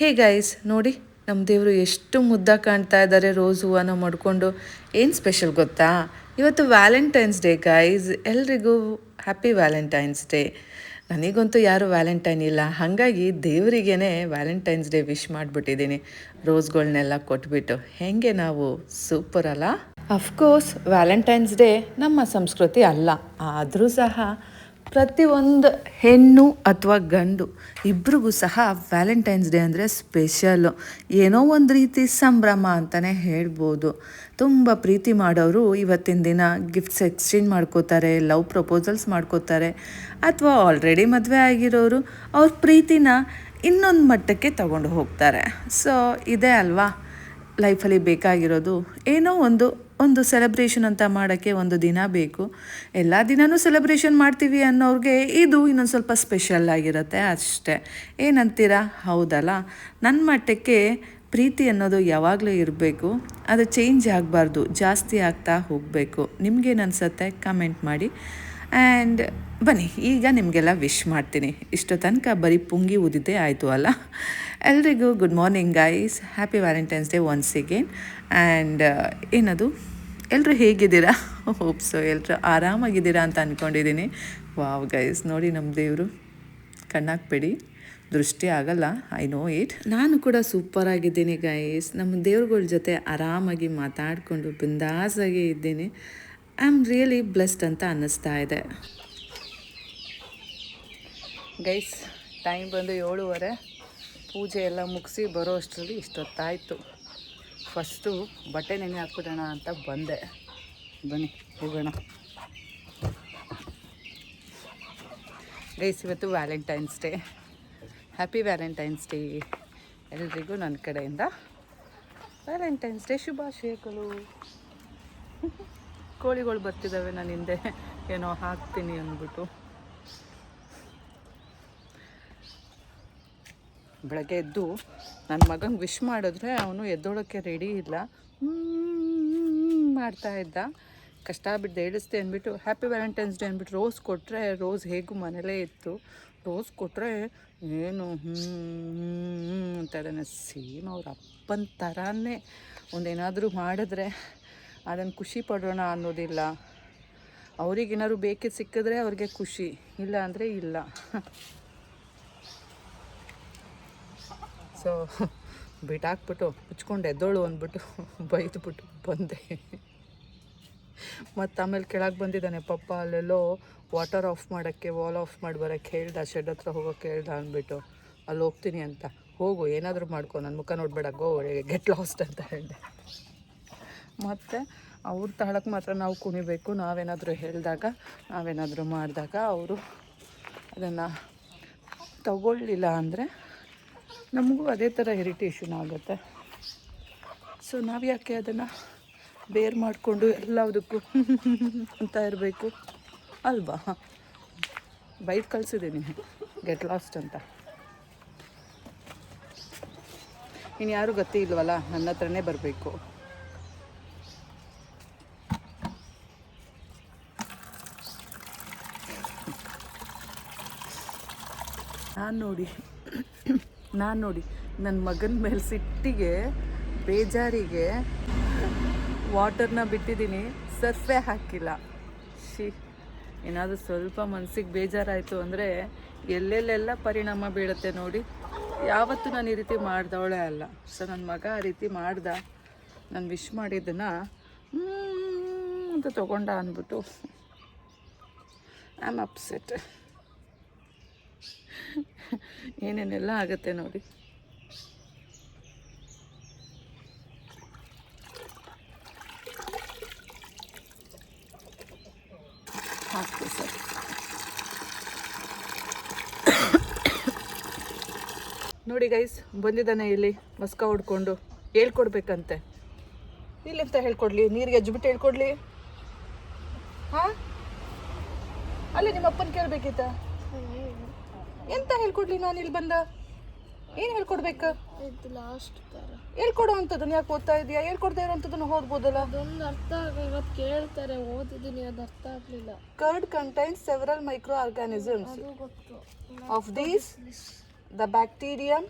Hey guys ನೋಡಿ ನಮ್ಮ ದೇವರು ಎಷ್ಟು ಮುದ್ದಾಗಿ ಕಾಣ್ತಾ ಇದ್ದಾರೆ ರೋಸ್ ಹೂವನ ಮಾಡ್ಕೊಂಡು. ಏನು ಸ್ಪೆಷಲ್ ಗೊತ್ತಾ, ಇವತ್ತು ವ್ಯಾಲೆಂಟೈನ್ಸ್ ಡೇ ಗೈಸ್. ಎಲ್ರಿಗೂ ಹ್ಯಾಪಿ ವ್ಯಾಲೆಂಟೈನ್ಸ್ ಡೇ. ನನಗಂತೂ ಯಾರು ವ್ಯಾಲೆಂಟೈನ್ ಇಲ್ಲ, ಹಾಗಾಗಿ ದೇವರಿಗೇ ವ್ಯಾಲೆಂಟೈನ್ಸ್ ಡೇ ವಿಶ್ ಮಾಡಿಬಿಟ್ಟಿದ್ದೀನಿ ರೋಸ್ಗಳನ್ನೆಲ್ಲ ಕೊಟ್ಬಿಟ್ಟು. ಹೇಗೆ ನಾವು ಸೂಪರ್ ಅಲ್ಲ? ಅಫ್ಕೋರ್ಸ್ ವ್ಯಾಲೆಂಟೈನ್ಸ್ ಡೇ ನಮ್ಮ ಸಂಸ್ಕೃತಿ ಅಲ್ಲ, ಆದರೂ ಸಹ ಪ್ರತಿಯೊಂದು ಹೆಣ್ಣು ಅಥವಾ ಗಂಡು ಇಬ್ರಿಗೂ ಸಹ ವ್ಯಾಲೆಂಟೈನ್ಸ್ ಡೇ ಅಂದರೆ ಸ್ಪೆಷಲ್ಲು. ಏನೋ ಒಂದು ರೀತಿ ಸಂಭ್ರಮ ಅಂತಲೇ ಹೇಳ್ಬೋದು. ತುಂಬ ಪ್ರೀತಿ ಮಾಡೋರು ಇವತ್ತಿನ ದಿನ ಗಿಫ್ಟ್ಸ್ ಎಕ್ಸ್ಚೇಂಜ್ ಮಾಡ್ಕೋತಾರೆ, ಲವ್ ಪ್ರಪೋಸಲ್ಸ್ ಮಾಡ್ಕೋತಾರೆ, ಅಥವಾ ಆಲ್ರೆಡಿ ಮದುವೆ ಆಗಿರೋರು ಅವ್ರ ಪ್ರೀತಿನ ಇನ್ನೊಂದು ಮಟ್ಟಕ್ಕೆ ತಗೊಂಡು ಹೋಗ್ತಾರೆ. ಸೊ ಇದೇ ಅಲ್ವಾ ಲೈಫಲ್ಲಿ ಬೇಕಾಗಿರೋದು. ಏನೋ ಒಂದು ಸೆಲೆಬ್ರೇಷನ್ ಅಂತ ಮಾಡೋಕ್ಕೆ ಒಂದು ದಿನ ಬೇಕು. ಎಲ್ಲ ದಿನವೂ ಸೆಲೆಬ್ರೇಷನ್ ಮಾಡ್ತೀವಿ ಅನ್ನೋರಿಗೆ ಇದು ಇನ್ನೊಂದು ಸ್ವಲ್ಪ ಸ್ಪೆಷಲ್ ಆಗಿರುತ್ತೆ ಅಷ್ಟೇ. ಏನಂತೀರಾ? ಹೌದಲ್ಲ? ನನ್ನ ಮಟ್ಟಕ್ಕೆ ಪ್ರೀತಿ ಅನ್ನೋದು ಯಾವಾಗಲೂ ಇರಬೇಕು, ಅದು ಚೇಂಜ್ ಆಗಬಾರ್ದು, ಜಾಸ್ತಿ ಆಗ್ತಾ ಹೋಗಬೇಕು. ನಿಮಗೇನು ಅನಿಸುತ್ತೆ ಕಮೆಂಟ್ ಮಾಡಿ. ಆ್ಯಂಡ್ ಬನ್ನಿ ಈಗ ನಿಮಗೆಲ್ಲ ವಿಶ್ ಮಾಡ್ತೀನಿ. ಇಷ್ಟು ತನಕ ಬರೀ ಪುಂಗಿ ಊದಿದ್ದೇ ಆಯಿತು ಅಲ್ಲ. ಎಲ್ರಿಗೂ good morning guys, happy Valentine's day once again. And ಏನದು, ಎಲ್ಲರೂ ಹೇಗಿದ್ದೀರಾ? ಹೋಪ್ಸೋ ಎಲ್ಲರೂ ಆರಾಮಾಗಿದ್ದೀರಾ ಅಂತ ಅಂದ್ಕೊಂಡಿದ್ದೀನಿ. ವಾವ್ ಗೈಸ್, ನೋಡಿ ನಮ್ಮ ದೇವರು, ಕಣ್ಣಾಕ್ಬೇಡಿ, ದೃಷ್ಟಿ ಆಗಲ್ಲ, ಐ ನೋ ಇಟ್. ನಾನು ಕೂಡ ಸೂಪರಾಗಿದ್ದೀನಿ ಗೈಸ್. ನಮ್ಮ ದೇವ್ರುಗಳ ಜೊತೆ ಆರಾಮಾಗಿ ಮಾತಾಡಿಕೊಂಡು ಬಿಂದಾಸಾಗಿ ಇದ್ದೀನಿ. ಐ ಆಮ್ ರಿಯಲಿ ಬ್ಲೆಸ್ಡ್ ಅಂತ ಅನ್ನಿಸ್ತಾ ಇದೆ ಗೈಸ್. ಟೈಮ್ ಬಂದು 7:30. ಪೂಜೆ ಎಲ್ಲ ಮುಗಿಸಿ ಬರೋ ಅಷ್ಟರಲ್ಲಿ ಇಷ್ಟೊತ್ತಾಯಿತು. ಫಸ್ಟು ಬಟ್ಟೆ ನೆನೆ ಹಾಕ್ಬಿಡೋಣ ಅಂತ ಬಂದೆ. ಬನ್ನಿ ಹೋಗೋಣ ಗೈಸ್. ಇವತ್ತು Valentine's day. Happy Valentine's day ಎಲ್ರಿಗೂ ನನ್ನ ಕಡೆಯಿಂದ. ವ್ಯಾಲೆಂಟೈನ್ಸ್ ಡೇ ಶುಭಾಶಯಗಳು. ಕೋಳಿಗಳು ಬರ್ತಿದ್ದಾವೆ ನಾನು ಹಿಂದೆ, ಏನೋ ಹಾಕ್ತೀನಿ ಅಂದ್ಬಿಟ್ಟು. ಬೆಳಗ್ಗೆ ಎದ್ದು ನನ್ನ ಮಗಂಗೆ ವಿಶ್ ಮಾಡಿದ್ರೆ ಅವನು ಎದ್ದೋಳಕ್ಕೆ ರೆಡಿ ಇಲ್ಲ, ಮಾಡ್ತಾ ಇದ್ದ. ಕಷ್ಟ ಬಿಟ್ಟು ಏಳಿಸ್ತೆ ಅಂದ್ಬಿಟ್ಟು ಹ್ಯಾಪಿ ವ್ಯಾಲೆಂಟೈನ್ಸ್ ಡೇ ಅಂದ್ಬಿಟ್ಟು ರೋಸ್ ಕೊಟ್ಟರೆ, ರೋಸ್ ಹೇಗೂ ಮನೇಲೇ ಇತ್ತು, ರೋಸ್ ಕೊಟ್ಟರೆ ಏನು ಅಂತ ಇದ್ದಾನೆ. ಸೇಮ್ ಅವ್ರ ಅಪ್ಪನ ಥರನೇ. ಒಂದೇನಾದರೂ ಮಾಡಿದ್ರೆ ಅದನ್ನು ಖುಷಿ ಪಡೋಣ ಅನ್ನೋದಿಲ್ಲ. ಅವ್ರಿಗೇನಾದ್ರು ಬೇಕಿದ್ದು ಸಿಕ್ಕಿದ್ರೆ ಅವ್ರಿಗೆ ಖುಷಿ, ಇಲ್ಲ ಅಂದರೆ ಇಲ್ಲ. ಸೊ ಬಿಟ್ಟಾಕ್ಬಿಟ್ಟು ಮುಚ್ಕೊಂಡು ಎದ್ದೋಳು ಅಂದ್ಬಿಟ್ಟು ಬೈದ್ಬಿಟ್ಟು ಬಂದೆ. ಮತ್ತು ಆಮೇಲೆ ಕೆಳಗೆ ಬಂದಿದ್ದಾನೆ ಪಪ್ಪ, ಅಲ್ಲೆಲ್ಲೋ ವಾಟರ್ ಆಫ್ ಮಾಡೋಕ್ಕೆ, ವಾಲ್ ಆಫ್ ಮಾಡಿ ಬರೋಕ್ಕೆ ಹೇಳ್ದ, ಶೆಡ್ ಹತ್ರ ಹೋಗೋಕ್ಕೆ ಹೇಳ್ದ ಅಂದ್ಬಿಟ್ಟು. ಅಲ್ಲಿ ಹೋಗ್ತೀನಿ ಅಂತ. ಹೋಗು, ಏನಾದರೂ ಮಾಡ್ಕೊ, ನನ್ನ ಮುಖ ನೋಡಬೇಡ, ಗೋ ಗೆಟ್ ಲಾಸ್ಟ್ ಅಂತ ಹೇಳಿದೆ. ಮತ್ತು ಅವ್ರ ತಾಳಕ್ಕೆ ಮಾತ್ರ ನಾವು ಕುಣಿಬೇಕು. ನಾವೇನಾದರೂ ಹೇಳಿದಾಗ, ನಾವೇನಾದರೂ ಮಾಡಿದಾಗ ಅವರು ಅದನ್ನು ತಗೊಳ್ಳಿಲ್ಲ ಅಂದರೆ ನಮಗೂ ಅದೇ ಥರ ಇರಿಟೇಷನ್ ಆಗುತ್ತೆ. ಸೊ ನಾವು ಯಾಕೆ ಅದನ್ನು ಬೇರ್ ಮಾಡಿಕೊಂಡು ಎಲ್ಲದಕ್ಕೂ ಅಂತ ಇರಬೇಕು ಅಲ್ವಾ? ಬೈಕ್ ಕಳಿಸಿದ್ದೀನಿ ಗೆಟ್ ಲಾಸ್ಟ್ ಅಂತ. ಇನ್ನು ಯಾರೂ ಗತಿ ಇಲ್ವಲ್ಲ, ನನ್ನ ಹತ್ರನೇ ಬರಬೇಕು. ನಾನು ನೋಡಿ ನನ್ನ ಮಗನ ಮೇಲೆ ಸಿಟ್ಟಿಗೆ, ಬೇಜಾರಿಗೆ ವಾಟರ್ನ ಬಿಟ್ಟಿದ್ದೀನಿ, ಸರ್ಫೇ ಹಾಕಿಲ್ಲ. ಏನಾದರೂ ಸ್ವಲ್ಪ ಮನಸ್ಸಿಗೆ ಬೇಜಾರಾಯಿತು ಅಂದರೆ ಎಲ್ಲೆಲ್ಲೆಲ್ಲ ಪರಿಣಾಮ ಬೀಳುತ್ತೆ ನೋಡಿ. ಯಾವತ್ತೂ ನಾನು ಈ ರೀತಿ ಮಾಡ್ದವಳೇ ಅಲ್ಲ. ಸೊ ನನ್ನ ಮಗ ಆ ರೀತಿ ಮಾಡ್ದ, ನಾನು ವಿಶ್ ಮಾಡಿದ್ದನ್ನು ಅಂತ ತೊಗೊಂಡ ಅಂದ್ಬಿಟ್ಟು ಐ ಆಮ್ ಅಪ್ಸೆಟ್. ಏನೇನೆಲ್ಲ ಆಗುತ್ತೆ ನೋಡಿ. ಹಾಕ್ತೀವಿ ಸರ್. ನೋಡಿ ಗೈಸ್, ಬಂದಿದ್ದಾನೆ ಇಲ್ಲಿ ಮಸ್ಕ ಹೊಡ್ಕೊಂಡು. ಹೇಳ್ಕೊಡ್ಬೇಕಂತೆ. ಇಲ್ಲಿ ಅಂತ ಹೇಳ್ಕೊಡ್ಲಿ, ನೀರಿಗೆ ಅಜ್ಜಿಬಿಟ್ಟು ಹೇಳ್ಕೊಡ್ಲಿ. ಹಾಂ, ಅಲ್ಲಿ ನಿಮ್ಮ ಅಪ್ಪನ ಕೇಳಬೇಕಿತ್ತ? ಎಂತ ಹೇಳ್ಕೊಡ್ಲಿ ನಾನು ಇಲ್ಲಿ ಬಂದ? ಏನು ಹೇಳ್ಕೊಡ್ಬೇಕು? ಲಾಸ್ಟ್ ಹೇಳ್ಕೊಡೋ ಅಂಥದ್ದನ್ನು ಯಾಕೆ ಓದ್ತಾ ಇದೆಯಾ? ಹೇಳ್ಕೊಡ್ತಾ ಇರೋಂಥದ್ದನ್ನು ಓದ್ಬೋದಲ್ಲ. ಅದೊಂದು ಅರ್ಥ ಆಗಲ್ಲ, ಕೇಳ್ತಾರೆ, ಓದಿದ್ದೀನಿ, ಅದು ಅರ್ಥ ಆಗಲಿಲ್ಲ. Curd contains several microorganisms. ಅದು ಗೊತ್ತು. Of these, the bacterium,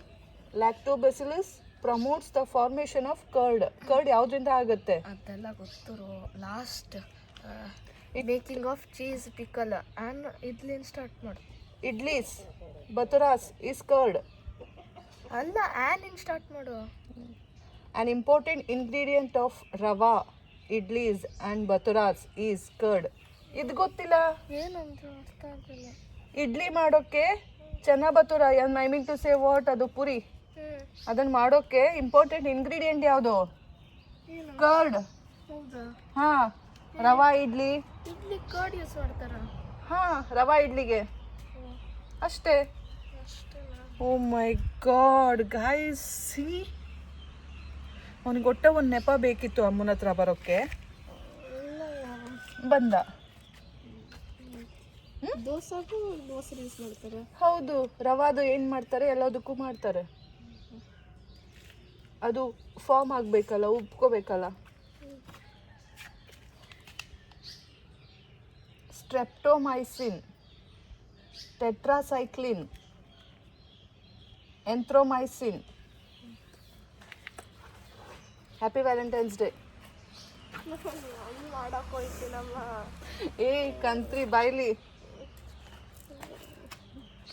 Lactobacillus promotes the formation of curd ಯಾವುದರಿಂದ ಆಗುತ್ತೆ? ಅದೆಲ್ಲ ಗೊತ್ತಿರೋ last making of cheese pickle and ಇಡ್ಲಿನ ಸ್ಟಾರ್ಟ್ ಮಾಡು. Idlis bhaturas is curd. ಅಲ್ಲ ಆ್ಯನ್ ಸ್ಟಾರ್ಟ್ ಮಾಡು. An important ingredient of rava, idlis and baturas is curd. ಇದು ಗೊತ್ತಿಲ್ಲ? ಏನಂದ್ರು ಅರ್ಥ ಆಗಲ್ಲ. ಇಡ್ಲಿ ಮಾಡೋಕ್ಕೆ ಚೆನ್ನ bhatura I mean to say what, ಅದು ಪುರಿ, ಅದನ್ನು ಮಾಡೋಕ್ಕೆ ಇಂಪಾರ್ಟೆಂಟ್ ಇಂಗ್ರೀಡಿಯೆಂಟ್ ಯಾವುದು? ಕರ್ಡ್. ಹೌದಾ? ಹಾಂ, ರವಾ ಇಡ್ಲಿ. ಇಡ್ಲಿ ಕರ್ಡ್ ಯೂಸ್ ಮಾಡ್ತಾರ? ಹಾಂ, ರವಾ ಇಡ್ಲಿಗೆ ಅಷ್ಟೇ. ಅಷ್ಟೇನಾ? ಓ ಮೈ ಗಾಡ್ ಗೈಸ್, ಸಿ ಅವನಿಗೆ ಒಟ್ಟೆ ಒಂದು ನೆಪ ಬೇಕಿತ್ತು ಅಮ್ಮನ ಹತ್ರ ಬರೋಕ್ಕೆ, ಬಂದ. ದೋಸೆಗೂ ಮೊಸರು ಯೂಸ್ ಮಾಡ್ತಾರೆ. ಹೌದು, ರವಾದು ಏನು ಮಾಡ್ತಾರೆ, ಎಲ್ಲದಕ್ಕೂ ಮಾಡ್ತಾರೆ. ಅದು ಫಾರ್ಮ್ ಆಗಬೇಕಲ್ಲ, ಉಬ್ಕೋಬೇಕಲ್ಲ. Streptomycin, tetracycline, erythromycin. Happy Valentine's day. ಮಾಡಕ್ಕೆ ಹೋಯ್ತೀನಮ್ಮ. ಏ ಕಂತ್ರಿ ಬಾಯ್ಲಿ,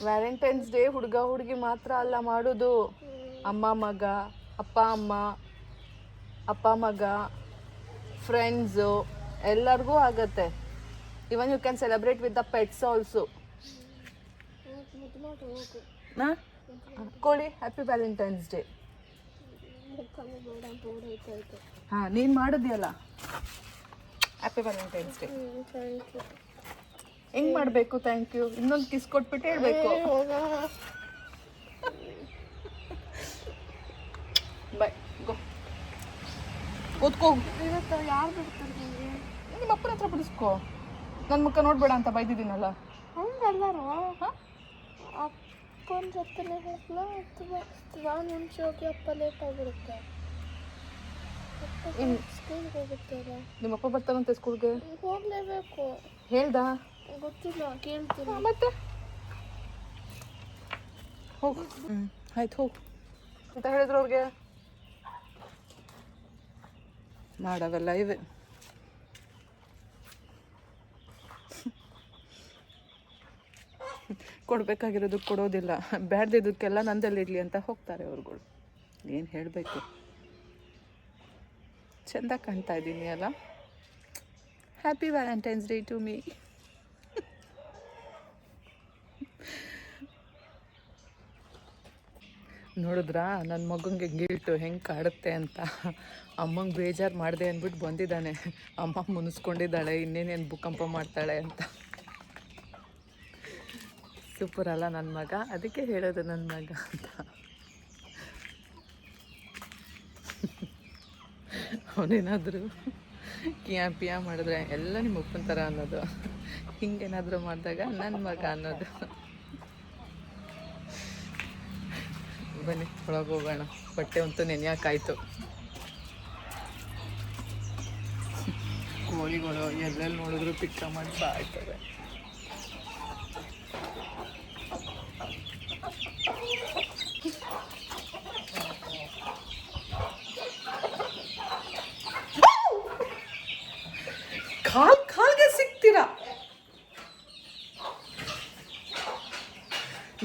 ವ್ಯಾಲೆಂಟೈನ್ಸ್ ಡೇ ಹುಡುಗ ಹುಡುಗಿ ಮಾತ್ರ ಅಲ್ಲ ಮಾಡೋದು, ಅಮ್ಮ ಮಗ, ಅಪ್ಪ ಅಮ್ಮ, ಅಪ್ಪ ಮಗ, ಫ್ರೆಂಡ್ಸು ಎಲ್ಲರಿಗೂ ಆಗತ್ತೆ. Even you can celebrate with the pets also. ಕೋಳಿ ಹ್ಯಾಪಿ ವ್ಯಾಲೆಂಟೈನ್ಸ್ ಡೇ. ಹಾಂ, ನೀನು ಮಾಡಿದ್ಯಲ್ಲ ಹ್ಯಾಪಿ ವ್ಯಾಲೆಂಟೈನ್ಸ್ ಡೇ. ಹೆಂಗೆ ಮಾಡಬೇಕು? ಥ್ಯಾಂಕ್ ಯು ಇನ್ನೊಂದು ಕಿಸ್ ಕೊಟ್ಬಿಟ್ಟು ಹೇಳಬೇಕು. ಬಾಯ್, ಗೋ ಕೂತ್ಕೋ. ಇವತ್ತು ಯಾರು ಬಿಡ್ತಾರೆ ನಿಮಗೆ? ನಿಮ್ಮ ಅಪ್ಪನ ಹತ್ರ ಬಿಡಿಸ್ಕೋ. ನನ್ನ ಮುಖ ನೋಡ್ಬೇಡ ಅಂತ ಬೈದಿದ್ದೀನಲ್ಲ. ಹಂಗಲ್ಲರೂ ಅಪ್ಪನ ಜೊತೆನೇ ಹೋಗ್ಲಾ ಅಥವಾ ಮುಂಚೆ ಹೋಗಿ ಅಪ್ಪ ಲೇಟ್ ಆಗಿರುತ್ತೆ? ಸ್ಕೂಲ್ಗೆ ಹೋಗುತ್ತಲ್ಲ. ನಿಮ್ಮಪ್ಪ ಬರ್ತಾನಂತೆ ಸ್ಕೂಲ್ಗೆ? ಹೋಗ್ಲೇಬೇಕು. ಹೇಳ್ದ? ಗೊತ್ತಿಲ್ಲ, ಕೇಳ್ತೀನಿ. ಮತ್ತೆ ಹೋಗು. ಆಯ್ತು ಹೋಗು ಅಂತ ಹೇಳಿದ್ರು ಅವ್ರಿಗೆ. ಮಾಡವೆಲ್ಲ ಇವೆ. ಕೊಡಬೇಕಾಗಿರೋದು ಕೊಡೋದಿಲ್ಲ, ಬ್ಯಾಡ್ದಿದ್ದಕ್ಕೆಲ್ಲ ನಂದಲ್ಲಿರಲಿ ಅಂತ ಹೋಗ್ತಾರೆ ಅವ್ರುಗಳು. ಏನು ಹೇಳಬೇಕು? ಚೆಂದ ಕಾಣ್ತಾ ಇದ್ದೀನಿ ಅಲ್ಲ. Happy Valentine's day to me. ನೋಡಿದ್ರಾ ನನ್ನ ಮಗಂಗೆ ಗಿಲ್ಟು ಹೆಂಗೆ ಕಾಡುತ್ತೆ ಅಂತ. ಅಮ್ಮಂಗೆ ಬೇಜಾರು ಮಾಡಿದೆ ಅಂದ್ಬಿಟ್ಟು ಬಂದಿದ್ದಾನೆ. ಅಮ್ಮ ಮುನಿಸ್ಕೊಂಡಿದ್ದಾಳೆ, ಇನ್ನೇನೇನು ಭೂಕಂಪ ಮಾಡ್ತಾಳೆ ಅಂತ. ಸೂಪರ್ ಅಲ್ಲ ನನ್ನ ಮಗ, ಅದಕ್ಕೆ ಹೇಳೋದು ನನ್ನ ಮಗ ಅಂತ. ಅವನೇನಾದರೂ ಕಿಯಾ ಪಿಯಾ ಮಾಡಿದ್ರೆ ಎಲ್ಲ ನಿಮ್ಮ ಅಪ್ಪನ ಥರ ಅನ್ನೋದು, ಹಿಂಗೇನಾದರೂ ಮಾಡಿದಾಗ ನನ್ನ ಮಗ ಅನ್ನೋದು. ಬನ್ನಿ ಒಳಗೆ ಹೋಗೋಣ, ಬಟ್ಟೆ ಅಂತೂ ನೆನೆಯೋಕ್ಕಾಯ್ತು. ಕೋಳಿಗಳು ಎಲ್ಲೆಲ್ಲಿ ನೋಡಿದ್ರು ಪಿಕ್ಕ ಮಾಡಿ ಬಾಯ್ತವೆ. ಕಾಲ್ಗೆ ಸಿಗ್ತೀರಾ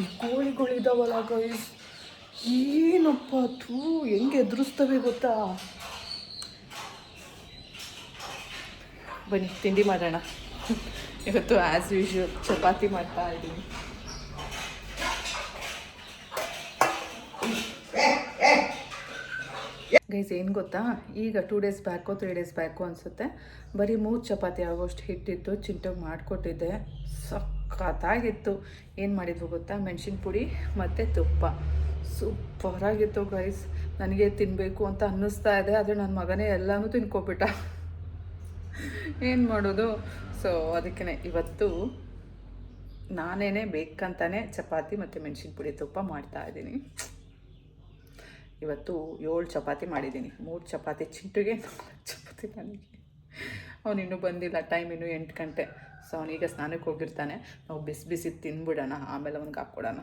ಈ ಕೋಳಿಗಳಿದಾವಲ್ಲ ಗೈಸ್, ಏನಪ್ಪ ಥೂ ಹೆಂಗೆ ಎದುರಿಸ್ತವೆ ಗೊತ್ತಾ. ಬನ್ನಿ ತಿಂಡಿ ಮಾಡೋಣ. ಇವತ್ತು ಆ್ಯಸ್ ಯೂಶ್ವಲ್ ಚಪಾತಿ ಮಾಡ್ತಾ ಇದ್ದೀನಿ. ಗೈಸ್ ಏನು ಗೊತ್ತಾ, ಈಗ 2 days ಬ್ಯಾಕೋ 3 days ಬ್ಯಾಕೋ ಅನಿಸುತ್ತೆ, ಬರೀ 3 ಚಪಾತಿ ಆಗೋಷ್ಟು ಹಿಟ್ಟಿತ್ತು, ಚಿಂಟೋಗಿ ಮಾಡಿಕೊಟ್ಟಿದ್ದೆ. ಸಖತ್ತಾಗಿತ್ತು. ಏನು ಮಾಡಿದ್ವು ಗೊತ್ತಾ, ಮೆಣಸಿನ ಪುಡಿ ಮತ್ತು ತುಪ್ಪ. ಸೂಪರಾಗಿತ್ತು ಗೈಸ್. ನನಗೆ ತಿನ್ನಬೇಕು ಅಂತ ಅನ್ನಿಸ್ತಾ ಇದೆ, ಆದರೆ ನನ್ನ ಮಗನೇ ಎಲ್ಲನೂ ತಿನ್ಕೊಬಿಟ್ಟ. ಏನು ಮಾಡೋದು? ಸೊ ಅದಕ್ಕೆ ಇವತ್ತು ನಾನೇ ಬೇಕಂತಾನೆ ಚಪಾತಿ ಮತ್ತು ಮೆಣಸಿನ ಪುಡಿ ತುಪ್ಪ ಮಾಡ್ತಾಯಿದ್ದೀನಿ. ಇವತ್ತು 7 ಚಪಾತಿ ಮಾಡಿದ್ದೀನಿ. 3 ಚಪಾತಿ ಚಿಂಟುಗೆ, 4 ಚಪಾತಿ ನನಗೆ. ಅವನಿನ್ನೂ ಬಂದಿಲ್ಲ, ಟೈಮ್ ಇನ್ನೂ 8 ಗಂಟೆ. ಸೊ ಅವನೀಗ ಸ್ನಾನಕ್ಕೆ ಹೋಗಿರ್ತಾನೆ. ನಾವು ಬಿಸಿ ಬಿಸಿ ತಿಂದ್ಬಿಡೋಣ, ಆಮೇಲೆ ಅವ್ನಿಗೆ ಹಾಕ್ಕೊಡೋಣ.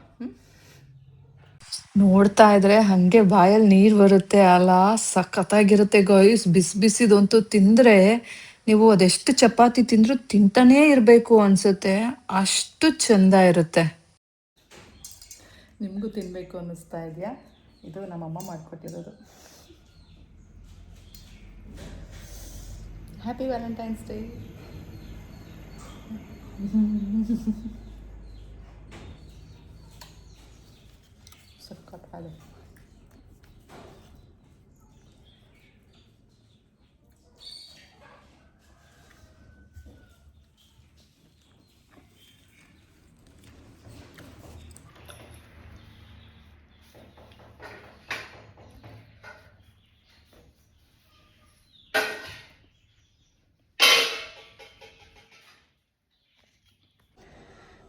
ನೋಡ್ತಾ ಇದ್ರೆ ಹಾಗೆ ಬಾಯಲ್ಲಿ ನೀರು ಬರುತ್ತೆ ಅಲ್ಲ, ಸಖತ್ತಾಗಿರುತ್ತೆ ಗೈಸ್. ಬಿಸಿ ಬಿಸಿದಂತೂ ತಿಂದರೆ ನೀವು ಅದೆಷ್ಟು ಚಪಾತಿ ತಿಂದರೂ ತಿಂತಾನೇ ಇರಬೇಕು ಅನಿಸುತ್ತೆ, ಅಷ್ಟು ಚೆಂದ ಇರುತ್ತೆ. ನಿಮಗೂ ತಿನ್ನಬೇಕು ಅನ್ನಿಸ್ತಾ ಇದೆಯಾ? ಇದು ನಮ್ಮಮ್ಮ ಮಾಡಿಕೊಟ್ಟಿರೋದು. Happy Valentine's day. ಸಖತ್ತಾಗಿದೆ.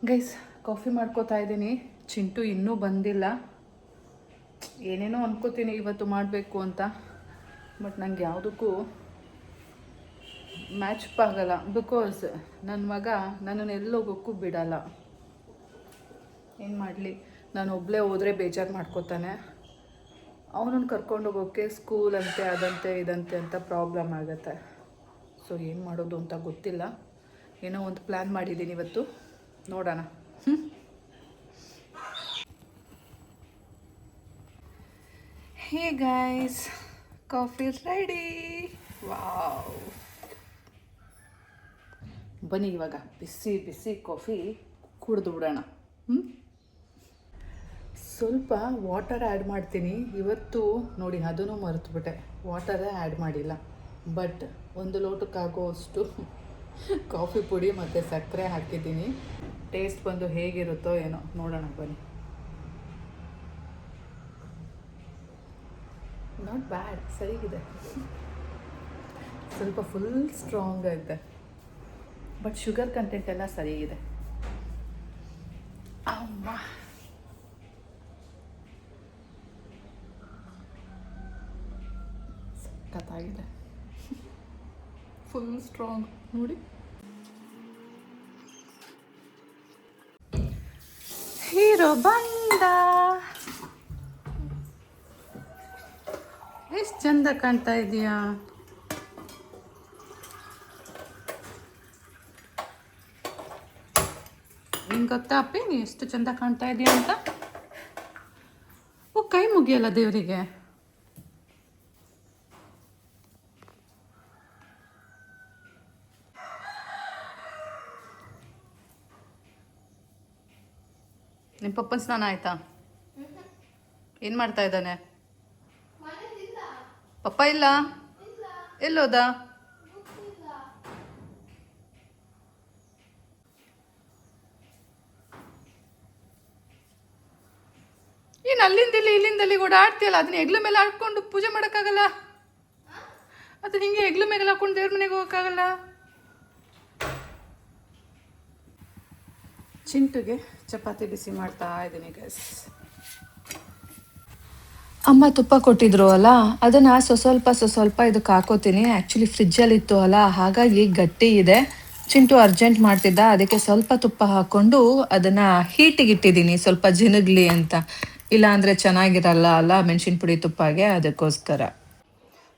ಗೈಸ್, ಕಾಫಿ ಮಾಡ್ಕೋತಾ ಇದ್ದೀನಿ. ಚಿಂಟು ಇನ್ನೂ ಬಂದಿಲ್ಲ. ಏನೇನೋ ಅನ್ಕೋತೀನಿ ಇವತ್ತು ಮಾಡಬೇಕು ಅಂತ, ಬಟ್ ನಂಗೆ ಯಾವುದಕ್ಕೂ ಮ್ಯಾಚ್ ಆಗಲ್ಲ. ಬಿಕಾಸ್ ನನ್ನ ಮಗ ನನ್ನನ್ನು ಎಲ್ಲೋಗೋಕ್ಕೂ ಬಿಡಲ್ಲ. ಏನು ಮಾಡಲಿ, ನಾನು ಒಬ್ಬಳೇ ಹೋದರೆ ಬೇಜಾರು ಮಾಡ್ಕೋತಾನೆ. ಅವನನ್ನು ಕರ್ಕೊಂಡು ಹೋಗೋಕ್ಕೆ ಸ್ಕೂಲ್ ಅಂತೆ ಅದಂತೆ ಇದಂತೆ ಅಂತ ಪ್ರಾಬ್ಲಮ್ ಆಗುತ್ತೆ. ಸೊ ಏನು ಮಾಡೋದು ಅಂತ ಗೊತ್ತಿಲ್ಲ. ಏನೋ ಒಂದು ಪ್ಲ್ಯಾನ್ ಮಾಡಿದ್ದೀನಿ ಇವತ್ತು, ನೋಡೋಣ. Hey guys, coffee ready. Wow, ಬನ್ನಿ ಇವಾಗ ಬಿಸಿ ಬಿಸಿ ಕಾಫಿ ಕುಡಿದು ಬಿಡೋಣ. ಸ್ವಲ್ಪ ವಾಟರ್ ಆ್ಯಡ್ ಮಾಡ್ತೀನಿ ಇವತ್ತು. ನೋಡಿ, ಅದನ್ನು ಮರೆತುಬಿಟ್ಟೆ, ವಾಟರೇ ಆ್ಯಡ್ ಮಾಡಿಲ್ಲ. ಬಟ್ 1 ಲೋಟಕ್ಕಾಗೋಷ್ಟು ಕಾಫಿ ಪುಡಿ ಮತ್ತು ಸಕ್ಕರೆ ಹಾಕಿದ್ದೀನಿ. ಟೇಸ್ಟ್ ಬಂದು ಹೇಗಿರುತ್ತೋ ಏನೋ ನೋಡೋಣ ಬನ್ನಿ. ನಾಟ್ ಬ್ಯಾಡ್, ಸರಿಗಿದೆ. ಸ್ವಲ್ಪ ಫುಲ್ ಸ್ಟ್ರಾಂಗ್ ಆಗಿದೆ, ಬಟ್ ಶುಗರ್ ಕಂಟೆಂಟ್ ಎಲ್ಲ ಸರಿಗಿದೆ. ಅಮ್ಮ, ಸಖತ್ತಾಗಿದೆ. ಫುಲ್ ಸ್ಟ್ರಾಂಗ್ ನೋಡಿ. ಹೀರೋ ಬಂದ. ಎಷ್ಟು ಚಂದ ಕಾಣ್ತಾ ಇದೆಯಾ? ನಿಂಗೆ ಗೊತ್ತಾ ಅಪ್ಪಿ, ನೀ ಎಷ್ಟು ಚಂದ ಕಾಣ್ತಾ ಇದೆಯಾ ಅಂತ? ಓ, ಕೈ ಮುಗಿಯಲ್ಲ ದೇವರಿಗೆ. ನಿಮ್ಮ ಪಪ್ಪನ ಸ್ನಾನ ಆಯ್ತಾ? ಏನು ಮಾಡ್ತಾ ಇದ್ದಾನೆ ಪಪ್ಪ? ಇಲ್ಲ, ಎಲ್ಲೋದ? ಏನು ಅಲ್ಲಿಂದಲ್ಲಿ ಇಲ್ಲಿಂದಲ್ಲಿ ಓಡಾಡ್ತೀಯಲ್ಲ, ಅದನ್ನ ಹೆಗ್ಲ ಮೇಲೆ ಹಾಕೊಂಡು ಪೂಜೆ ಮಾಡೋಕ್ಕಾಗಲ್ಲ. ಅದು ಹಿಂಗೆ ಹೆಗ್ಲ ಮೇಲೆ ಹಾಕೊಂಡು ದೇವ್ರ ಮನೆಗೆ ಹೋಗೋಕ್ಕಾಗಲ್ಲ. ಚಿಂಟುಗೆ ಚಪಾತಿ ಬಿಸಿ ಮಾಡ್ತಾ ಇದ್ದೀನಿ ಗೈಸ್. ಅಮ್ಮ ತುಪ್ಪ ಕೊಟ್ಟಿದ್ರು ಅಲ್ಲ, ಅದನ್ನು ಸ್ವಲ್ಪ ಇದಕ್ಕೆ ಹಾಕೋತೀನಿ. ಆ್ಯಕ್ಚುಲಿ ಫ್ರಿಜ್ಜಲ್ಲಿ ಇತ್ತು ಅಲ್ಲ, ಹಾಗಾಗಿ ಗಟ್ಟಿ ಇದೆ. ಚಿಂಟು ಅರ್ಜೆಂಟ್ ಮಾಡ್ತಿದ್ದ, ಅದಕ್ಕೆ ಸ್ವಲ್ಪ ತುಪ್ಪ ಹಾಕ್ಕೊಂಡು ಅದನ್ನು ಹೀಟಿಗೆ ಇಟ್ಟಿದ್ದೀನಿ, ಸ್ವಲ್ಪ ಜಿನುಗ್ಲಿ ಅಂತ. ಇಲ್ಲ ಅಂದರೆ ಚೆನ್ನಾಗಿರಲ್ಲ ಅಲ್ಲ ಮೆಣಸಿನ ಪುಡಿ ತುಪ್ಪಗೆ, ಅದಕ್ಕೋಸ್ಕರ.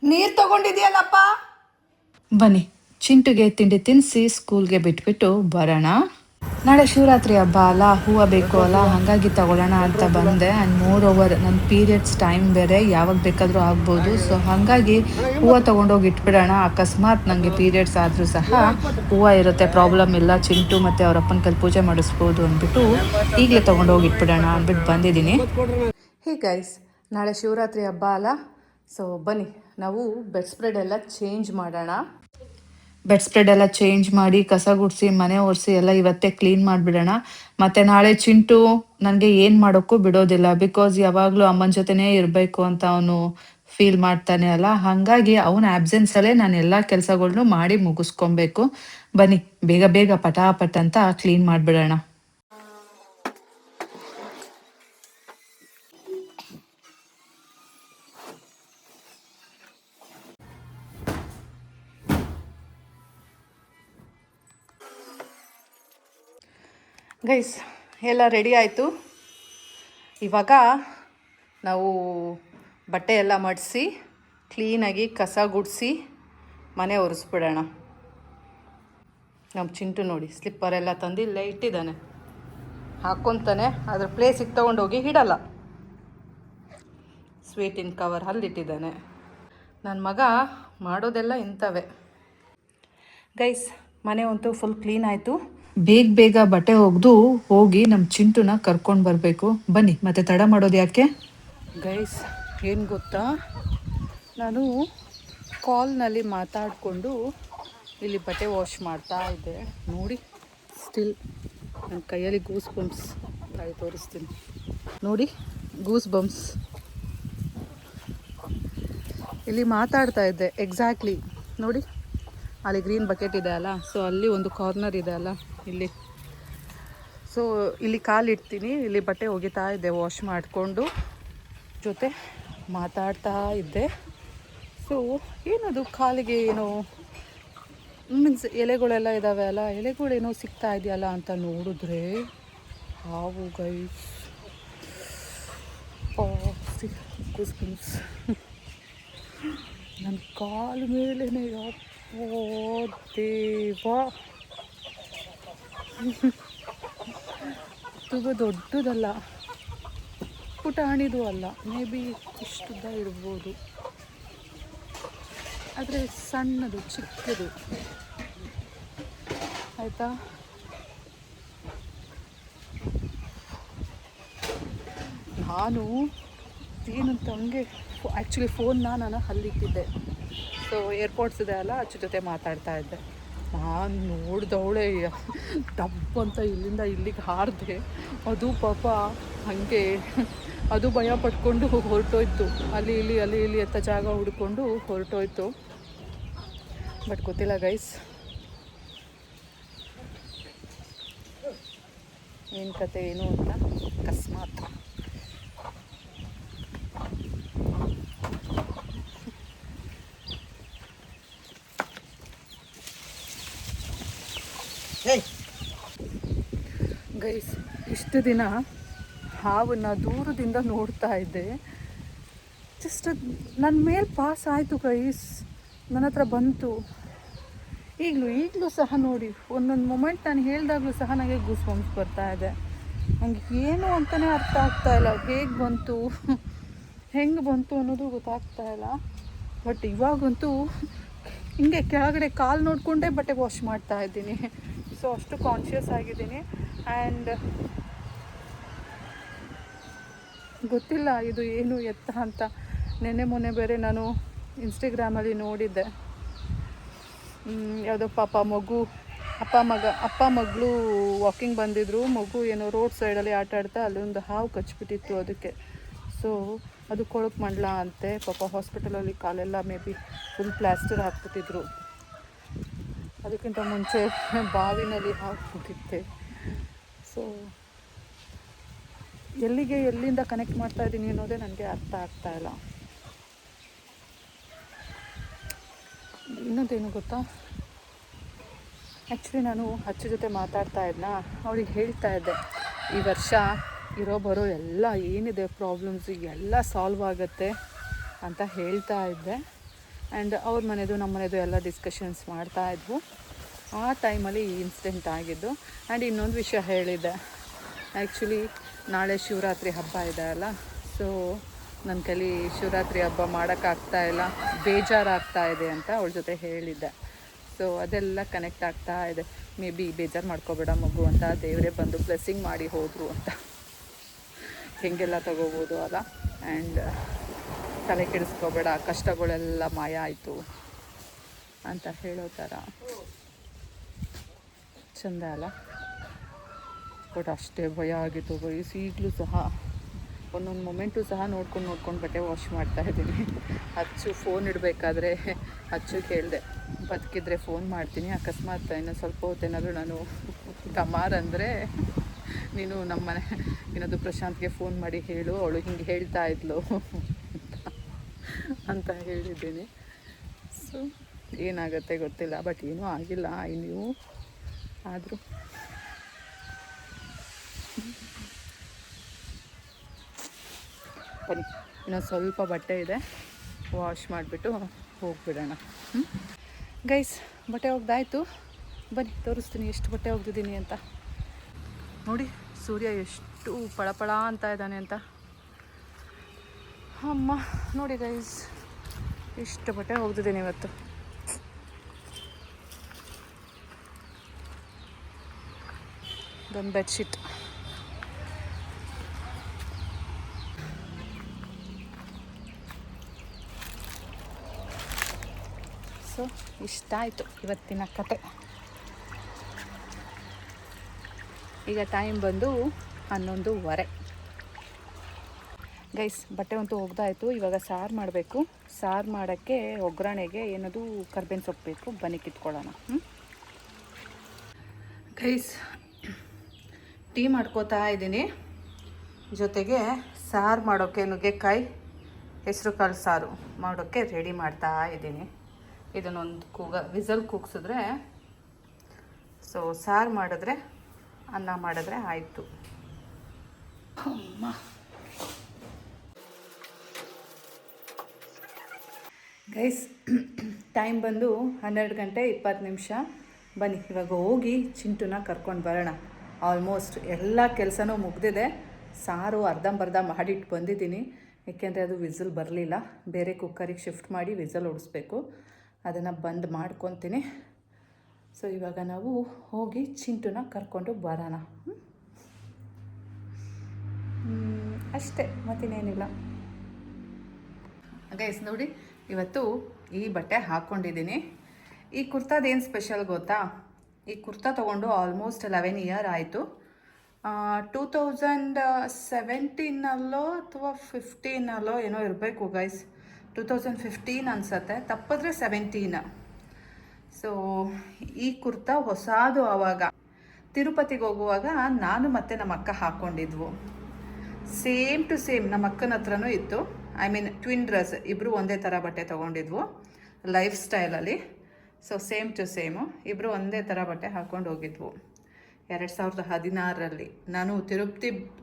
ನೀರು ತಗೊಂಡಿದೆಯಲ್ಲಪ್ಪ. ಬನ್ನಿ, ಚಿಂಟುಗೆ ತಿಂಡಿ ತಿನ್ನಿಸಿ ಸ್ಕೂಲ್ಗೆ ಬಿಟ್ಬಿಟ್ಟು ಬರೋಣ. ನಾಳೆ ಶಿವರಾತ್ರಿ ಹಬ್ಬ ಅಲ್ಲ, ಹೂವು ಬೇಕು ಅಲ್ಲ, ಹಾಗಾಗಿ ತಗೊಳ್ಳೋಣ ಅಂತ ಬಂದೆ. ಆ್ಯಂಡ್ ಮೋರ್ ಓವರ್ ನನ್ನ ಪೀರಿಯಡ್ಸ್ ಟೈಮ್ ಬೇರೆ, ಯಾವಾಗ ಬೇಕಾದರೂ ಆಗ್ಬೋದು. ಸೊ ಹಾಗಾಗಿ ಹೂವು ತೊಗೊಂಡೋಗಿ ಇಟ್ಬಿಡೋಣ. ಅಕಸ್ಮಾತ್ ನನಗೆ ಪೀರಿಯಡ್ಸ್ ಆದರೂ ಸಹ ಹೂವು ಇರುತ್ತೆ, ಪ್ರಾಬ್ಲಮ್ ಇಲ್ಲ. ಚಿಂಟು ಮತ್ತು ಅವ್ರ ಅಪ್ಪನ ಕೈಲಿ ಪೂಜೆ ಮಾಡಿಸ್ಬೋದು ಅಂದ್ಬಿಟ್ಟು ಈಗಲೇ ತೊಗೊಂಡೋಗಿ ಇಟ್ಬಿಡೋಣ ಅಂದ್ಬಿಟ್ಟು ಬಂದಿದ್ದೀನಿ. ಹೇ ಗೈಸ್, ನಾಳೆ ಶಿವರಾತ್ರಿ ಹಬ್ಬ ಅಲ್ಲ, ಸೊ ಬನ್ನಿ ನಾವು ಬೆಡ್ ಸ್ಪ್ರೆಡ್ ಎಲ್ಲ ಚೇಂಜ್ ಮಾಡೋಣ. ಬೆಡ್ ಸ್ಪ್ರೆಡ್ ಎಲ್ಲ ಚೇಂಜ್ ಮಾಡಿ, ಕಸ ಗುಡಿಸಿ, ಮನೆ ಒರೆಸಿ ಎಲ್ಲ ಇವತ್ತೇ ಕ್ಲೀನ್ ಮಾಡಿಬಿಡೋಣ. ಮತ್ತು ನಾಳೆ ಚಿಂಟು ನನಗೆ ಏನು ಮಾಡೋಕ್ಕೂ ಬಿಡೋದಿಲ್ಲ. ಬಿಕಾಸ್ ಯಾವಾಗಲೂ ಅಮ್ಮನ ಜೊತೆನೇ ಇರಬೇಕು ಅಂತ ಅವನು ಫೀಲ್ ಮಾಡ್ತಾನೆ ಅಲ್ಲ, ಹಾಗಾಗಿ ಅವನ ಆ್ಯಬ್ಸೆನ್ಸಲ್ಲೇ ನಾನು ಎಲ್ಲ ಕೆಲಸಗಳ್ನೂ ಮಾಡಿ ಮುಗಿಸ್ಕೊಬೇಕು. ಬನ್ನಿ ಬೇಗ ಬೇಗ ಪಟಾಪಟ್ ಅಂತ ಕ್ಲೀನ್ ಮಾಡಿಬಿಡೋಣ. ಗೈಸ್, ಎಲ್ಲ ರೆಡಿ ಆಯಿತು. ಇವಾಗ ನಾವು ಬಟ್ಟೆ ಎಲ್ಲ ಮಡಿಸಿ ಕ್ಲೀನಾಗಿ ಕಸ ಗುಡಿಸಿ ಮನೆ ಒರೆಸ್ಬಿಡೋಣ. ನಮ್ಮ ಚಿಂಟು ನೋಡಿ ಸ್ಲಿಪ್ಪರೆಲ್ಲ ತಂದು ಇಲ್ಲೇ ಇಟ್ಟಿದ್ದಾನೆ, ಹಾಕ್ಕೊತಾನೆ. ಅದ್ರ ಪ್ಲೇಸಿಗೆ ತೊಗೊಂಡೋಗಿ ಇಡಲ್ಲ. ಸ್ವೀಟಿನ ಕವರ್ ಅಲ್ಲಿಟ್ಟಿದ್ದಾನೆ. ನನ್ನ ಮಗ ಮಾಡೋದೆಲ್ಲ ಇಂಥವೇ. ಗೈಸ್, ಮನೆ ಅಂತೂ ಫುಲ್ ಕ್ಲೀನ್ ಆಯಿತು. ಬೇಗ ಬಟ್ಟೆ ಒಗೆದು ಹೋಗಿ ನಮ್ಮ ಚಿಂಟುನ ಕರ್ಕೊಂಡು ಬರಬೇಕು. ಬನ್ನಿ, ಮತ್ತೆ ತಡ ಮಾಡೋದು ಯಾಕೆ. ಗೈಸ್, ಏನು ಗೊತ್ತಾ, ನಾನು ಕಾಲ್ನಲ್ಲಿ ಮಾತಾಡಿಕೊಂಡು ಇಲ್ಲಿ ಬಟ್ಟೆ ವಾಶ್ ಮಾಡ್ತಾ ಇದ್ದೆ. ನೋಡಿ, ಸ್ಟಿಲ್ ನನ್ನ ಕೈಯಲ್ಲಿ ಗೂಸ್ ಬಂಪ್ಸ್. ತೋರಿಸ್ತೀನಿ ನೋಡಿ, ಗೂಸ್ ಬಂಪ್ಸ್. ಇಲ್ಲಿ ಮಾತಾಡ್ತಾ ಇದ್ದೆ ಎಕ್ಸಾಕ್ಟ್ಲಿ ನೋಡಿ, ಅಲ್ಲಿ ಗ್ರೀನ್ ಬಕೆಟ್ ಇದೆ ಅಲ್ಲ, ಸೊ ಅಲ್ಲಿ ಒಂದು ಕಾರ್ನರ್ ಇದೆ ಅಲ್ಲ ಇಲ್ಲಿ. ಸೊ ಇಲ್ಲಿ ಕಾಲಿಡ್ತೀನಿ, ಇಲ್ಲಿ ಬಟ್ಟೆ ಒಗಿತಾ ಇದ್ದೆ ವಾಶ್ ಮಾಡಿಕೊಂಡು, ಜೊತೆ ಮಾತಾಡ್ತಾ ಇದ್ದೆ. ಸೊ ಏನದು ಕಾಲಿಗೆ ಏನೋ ಮೀನ್ಸ್ ಎಲೆಗಳೆಲ್ಲ ಇದ್ದಾವೆ ಅಲ್ಲ, ಎಲೆಗಳೇನೋ ಸಿಗ್ತಾ ಇದೆಯಲ್ಲ ಅಂತ ನೋಡಿದ್ರೆ ಹಾವು ಗೈಸ್. ನನ್ನ ಕಾಲು ಮೇಲೇ ಯಪ್ಪೋ ದೇವಾ. ತುಂಬ ದೊಡ್ಡದಲ್ಲ, ಪುಟಾಣಿದು ಅಲ್ಲ, ಮೇ ಬಿ ಇಷ್ಟುದ್ದ ಇರ್ಬೋದು, ಆದರೆ ಸಣ್ಣದು ಚಿಕ್ಕದು ಆಯಿತಾ. ನಾನು ಏನಂತ ಹಂಗೆ ಆ್ಯಕ್ಚುಲಿ ಫೋನ್ನ ನಾನು ಅಲ್ಲಿಟ್ಟಿದ್ದೆ. ಸೊ ಏರ್ಪೋರ್ಟ್ಸ್ ಇದೆ ಅಲ್ಲ, ಅಚ್ಚು ಜೊತೆ ಮಾತಾಡ್ತಾ ಇದ್ದೆ. ನಾನು ನೋಡ್ದವಳೆ ಡಬ್ ಅಂತ ಇಲ್ಲಿಂದ ಇಲ್ಲಿಗೆ ಹಾರಿದೆ. ಅದು ಪಾಪ ಹಾಗೆ ಅದು ಭಯ ಪಟ್ಕೊಂಡು ಹೊರಟೋಯ್ತು. ಅಲ್ಲಿ ಇಲ್ಲಿ ಅಂತ ಜಾಗ ಹುಡ್ಕೊಂಡು ಹೊರಟೋಯ್ತು. ಬಟ್ ಗೊತ್ತಿಲ್ಲ ಗೈಸ್ ಏನು ಕತೆ ಏನು ಅಂತ. ಅಕಸ್ಮಾತ್ ಗೈಸ್, ಇಷ್ಟು ದಿನ ಹಾವನ್ನ ದೂರದಿಂದ ನೋಡ್ತಾ ಇದ್ದೆ. ಜಸ್ಟ್ ನನ್ನ ಮೇಲೆ ಪಾಸ್ ಆಯಿತು ಗೈಸ್, ನನ್ನ ಹತ್ರ ಬಂತು. ಈಗಲೂ ಸಹ ನೋಡಿ, ಒಂದೊಂದು ಮೊಮೆಂಟ್ ನಾನು ಹೇಳಿದಾಗಲೂ ಸಹ ನನಗೆ ಗೂಸ್ ಬಂಪ್ಸ್ ಬರ್ತಾ ಇದೆ. ನನಗೆ ಏನು ಅಂತಲೇ ಅರ್ಥ ಆಗ್ತಾಯಿಲ್ಲ, ಹೇಗೆ ಬಂತು ಹೆಂಗೆ ಬಂತು ಅನ್ನೋದು ಗೊತ್ತಾಗ್ತಾ ಇಲ್ಲ. ಬಟ್ ಇವಾಗಂತೂ ಹಿಂಗೆ ಕೆಳಗಡೆ ಕಾಲು ನೋಡಿಕೊಂಡೇ ಬಟ್ಟೆ ವಾಶ್ ಮಾಡ್ತಾ ಇದ್ದೀನಿ. ಸೊ ಅಷ್ಟು ಕಾನ್ಷಿಯಸ್ ಆಗಿದ್ದೀನಿ. ಆ್ಯಂಡ್ ಗೊತ್ತಿಲ್ಲ ಇದು ಏನು ಎತ್ತ ಅಂತ. ಮೊನ್ನೆ ಬೇರೆ ನಾನು ಇನ್ಸ್ಟಾಗ್ರಾಮಲ್ಲಿ ನೋಡಿದ್ದೆ, ಯಾವುದೋ ಪಾಪ ಮಗು ಅಪ್ಪ ಮಗಳು ವಾಕಿಂಗ್ ಬಂದಿದ್ರು. ಮಗು ಏನೋ ರೋಡ್ ಸೈಡಲ್ಲಿ ಆಟ ಆಡ್ತಾ ಅಲ್ಲೊಂದು ಹಾವು ಕಚ್ಬಿಟ್ಟಿತ್ತು ಅದಕ್ಕೆ. ಸೊ ಅದು ಕೊಳಕು ಮಂಡಲ ಅಂತೆ. ಪಾಪ ಹಾಸ್ಪಿಟಲಲ್ಲಿ ಕಾಲೆಲ್ಲ ಮೇ ಬಿ ಫುಲ್ ಪ್ಲಾಸ್ಟರ್ ಹಾಕ್ಬಿಟ್ಟಿದ್ರು. ಅದಕ್ಕಿಂತ ಮುಂಚೆ ಬಾವಿನಲ್ಲಿ ಹಾಕ್ಬಿಟ್ಟಿತ್ತೆ. ಸೊ ಎಲ್ಲಿಂದ ಕನೆಕ್ಟ್ ಮಾಡ್ತಾ ಇದ್ದೀನಿ ಅನ್ನೋದೇ ನನಗೆ ಅರ್ಥ ಆಗ್ತಾ ಇಲ್ಲ. ಇನ್ನೊಂದೇನು ಗೊತ್ತಾ, ಆ್ಯಕ್ಚುಲಿ ನಾನು ಅಚ್ಚು ಜೊತೆ ಮಾತಾಡ್ತಾ ಇದ್ನಾ, ಅವಳಿಗೆ ಹೇಳ್ತಾ ಇದ್ದೆ ಈ ವರ್ಷ ಬರೋ ಎಲ್ಲ ಏನಿದೆ ಪ್ರಾಬ್ಲಮ್ಸ್ ಎಲ್ಲ ಸಾಲ್ವ್ ಆಗುತ್ತೆ ಅಂತ ಹೇಳ್ತಾ ಇದ್ದೆ. ಆ್ಯಂಡ್ ಅವ್ರ ಮನೆದು ನಮ್ಮ ಮನೆದು ಎಲ್ಲ ಡಿಸ್ಕಷನ್ಸ್ ಮಾಡ್ತಾಯಿದ್ವು. ಆ ಟೈಮಲ್ಲಿ ಈ ಇನ್ಸಿಡೆಂಟ್ ಆಗಿದ್ದು. ಆ್ಯಂಡ್ ಇನ್ನೊಂದು ವಿಷಯ ಹೇಳಿದ್ದೆ, ಆ್ಯಕ್ಚುಲಿ ನಾಳೆ ಶಿವರಾತ್ರಿ ಹಬ್ಬ ಇದೆ ಅಲ್ಲ, ಸೊ ನನ್ನ ಕೈಲಿ ಶಿವರಾತ್ರಿ ಹಬ್ಬ ಮಾಡೋಕ್ಕಾಗ್ತಾಯಿಲ್ಲ, ಬೇಜಾರಾಗ್ತಾ ಇದೆ ಅಂತ ಅವಳ ಜೊತೆ ಹೇಳಿದ್ದೆ. ಸೊ ಅದೆಲ್ಲ ಕನೆಕ್ಟ್ ಆಗ್ತಾ ಇದೆ. ಮೇ ಬಿ ಬೇಜಾರು ಮಾಡ್ಕೋಬೇಡ ಮಗು ಅಂತ ದೇವರೇ ಬಂದು ಬ್ಲೆಸ್ಸಿಂಗ್ ಮಾಡಿ ಹೋದರು ಅಂತ ಹೆಂಗೆಲ್ಲ ತಗೋಬೋದು ಅಲ್ಲ. ಆ್ಯಂಡ್ ತಲೆ ಕೆಡಿಸ್ಕೋಬೇಡ, ಕಷ್ಟಗಳೆಲ್ಲ ಮಾಯ ಆಯಿತು ಅಂತ ಹೇಳೋ ಥರ ಚೆಂದ ಅಲ್ಲ. ಬಟ್ ಅಷ್ಟೇ ಭಯ ಆಗಿತ್ತು ಗೈಸ್. ಈಗಲೂ ಸಹ ಒಂದೊಂದು ಮೊಮೆಂಟು ಸಹ ನೋಡ್ಕೊಂಡು ಬಟ್ಟೆ ವಾಶ್ ಮಾಡ್ತಾಯಿದ್ದೀನಿ. ಅಚ್ಚು ಫೋನ್ ಇಡಬೇಕಾದ್ರೆ ಅಚ್ಚು ಕೇಳಿದೆ, ಬದುಕಿದ್ರೆ ಫೋನ್ ಮಾಡ್ತೀನಿ, ಅಕಸ್ಮಾತ್ ಇನ್ನು ಸ್ವಲ್ಪ ಹೊತ್ತೇನಾದರೂ ನಾನು ಟಮಾರ್ ಅಂದರೆ ನೀನು ನಮ್ಮನೆ ಏನಾದರೂ ಪ್ರಶಾಂತ್ಗೆ ಫೋನ್ ಮಾಡಿ ಹೇಳು, ಅವಳು ಹಿಂಗೆ ಹೇಳ್ತಾ ಇದ್ಲು ಅಂತ ಹೇಳಿದ್ದೀನಿ. ಸೊ ಏನಾಗುತ್ತೆ ಗೊತ್ತಿಲ್ಲ, ಬಟ್ ಏನೂ ಆಗಿಲ್ಲ ಇನ್ನೂ. ಆದರೂ ಬನ್ನಿ, ಇನ್ನೊಂದು ಸ್ವಲ್ಪ ಬಟ್ಟೆ ಇದೆ, ವಾಶ್ ಮಾಡಿಬಿಟ್ಟು ಹೋಗ್ಬಿಡೋಣ. ಗೈಸ್, ಬಟ್ಟೆ ಒಗ್ದಾಯಿತು. ಬನ್ನಿ ತೋರಿಸ್ತೀನಿ ಎಷ್ಟು ಬಟ್ಟೆ ಒಗ್ದಿದ್ದೀನಿ ಅಂತ. ನೋಡಿ ಸೂರ್ಯ ಎಷ್ಟು ಪಳಪಳ ಅಂತ ಇದ್ದಾನೆ ಅಂತ. ಅಮ್ಮ ನೋಡಿ ಗೈಸ್, ಎಷ್ಟು ಬಟ್ಟೆ ಒಗ್ದಿದ್ದೀನಿ ಇವತ್ತು. ಇದೊಂದು ಬೆಡ್ಶೀಟ್. ಸೊ ಇಷ್ಟ ಆಯಿತು ಇವತ್ತಿನ ಕತೆ. ಈಗ ಟೈಮ್ ಬಂದು 11:15. ಗೈಸ್, ಬಟ್ಟೆ ಅಂತೂ ಒಗ್ದಾಯಿತು. ಇವಾಗ ಸಾರು ಮಾಡಬೇಕು. ಸಾರು ಮಾಡೋಕ್ಕೆ ಒಗ್ಗರಣೆಗೆ ಏನದು ಕರ್ಬೇವಿನ ಸೊಪ್ಪು ಬೇಕು. ಬನ್ನಿ ಕಿತ್ಕೊಳ್ಳೋಣ. ಗೈಸ್, ಟೀ ಮಾಡ್ಕೋತಾ ಇದ್ದೀನಿ. ಜೊತೆಗೆ ಸಾರು ಮಾಡೋಕ್ಕೆ ನುಗ್ಗೆಕಾಯಿ ಹೆಸರು ಕಾಳು ಸಾರು ಮಾಡೋಕ್ಕೆ ರೆಡಿ ಮಾಡ್ತಾ ಇದ್ದೀನಿ. ಇದನ್ನೊಂದು ವಿಸಲ್ ಕೂಗ್ಸಿದ್ರೆ, ಸೊ ಸಾರು ಮಾಡಿದ್ರೆ ಅನ್ನ ಮಾಡಿದ್ರೆ ಆಯಿತು. ಅಮ್ಮ, ಗೈಸ್, ಟೈಮ್ ಬಂದು 12:20. ಬನ್ನಿ ಇವಾಗ ಹೋಗಿ ಚಿಂಟುನ ಕರ್ಕೊಂಡು ಬರೋಣ. ಆಲ್ಮೋಸ್ಟ್ ಎಲ್ಲ ಕೆಲಸನೂ ಮುಗ್ದಿದೆ. ಸಾರು ಅರ್ಧಂಬರ್ಧ ಮಾಡಿಟ್ಟು ಬಂದಿದ್ದೀನಿ, ಏಕೆಂದರೆ ಅದು ವಿಸಲ್ ಬರಲಿಲ್ಲ. ಬೇರೆ ಕುಕ್ಕರಿಗೆ ಶಿಫ್ಟ್ ಮಾಡಿ ವಿಸಲ್ ಓಡಿಸ್ಬೇಕು. ಅದನ್ನು ಬಂದ್ ಮಾಡ್ಕೊತೀನಿ. ಸೊ ಇವಾಗ ನಾವು ಹೋಗಿ ಚಿಂಟುನ ಕರ್ಕೊಂಡು ಬರೋಣ. ಅಷ್ಟೇ, ಮತ್ತಿನ್ನೇನಿಲ್ಲ. ಗೈಸ್ ನೋಡಿ, ಇವತ್ತು ಈ ಬಟ್ಟೆ ಹಾಕ್ಕೊಂಡಿದ್ದೀನಿ. ಈ ಕುರ್ತಾದೇನು ಸ್ಪೆಷಲ್ ಗೊತ್ತಾ? ಈ ಕುರ್ತಾ ತೊಗೊಂಡು ಆಲ್ಮೋಸ್ಟ್ 11 ಇಯರ್ ಆಯಿತು. 2017 ಅಥವಾ 15 ಏನೋ ಇರಬೇಕು ಗೈಸ್. 2015 ಅನಿಸುತ್ತೆ, ತಪ್ಪಿದ್ರೆ 17. ಸೊ ಈ ಕುರ್ತಾ ಹೊಸದು. ಆವಾಗ ತಿರುಪತಿಗೆ ಹೋಗುವಾಗ ನಾನು ಮತ್ತು ನಮ್ಮ ಅಕ್ಕ ಹಾಕ್ಕೊಂಡಿದ್ವು. ಸೇಮ್ ಟು ಸೇಮ್ ನಮ್ಮ ಅಕ್ಕನ ಹತ್ರನೂ ಇತ್ತು. ಐ ಮೀನ್ ಟ್ವಿನ್ ಡ್ರೆಸ್, ಇಬ್ಬರು ಒಂದೇ ಥರ ಬಟ್ಟೆ ತೊಗೊಂಡಿದ್ವು ಲೈಫ್ ಸ್ಟೈಲಲ್ಲಿ. ಸೊ ಸೇಮ್ ಟು ಸೇಮು ಇಬ್ಬರು ಒಂದೇ ಥರ ಬಟ್ಟೆ ಹಾಕ್ಕೊಂಡು ಹೋಗಿದ್ವು 2016ರಲ್ಲಿ. ನಾನು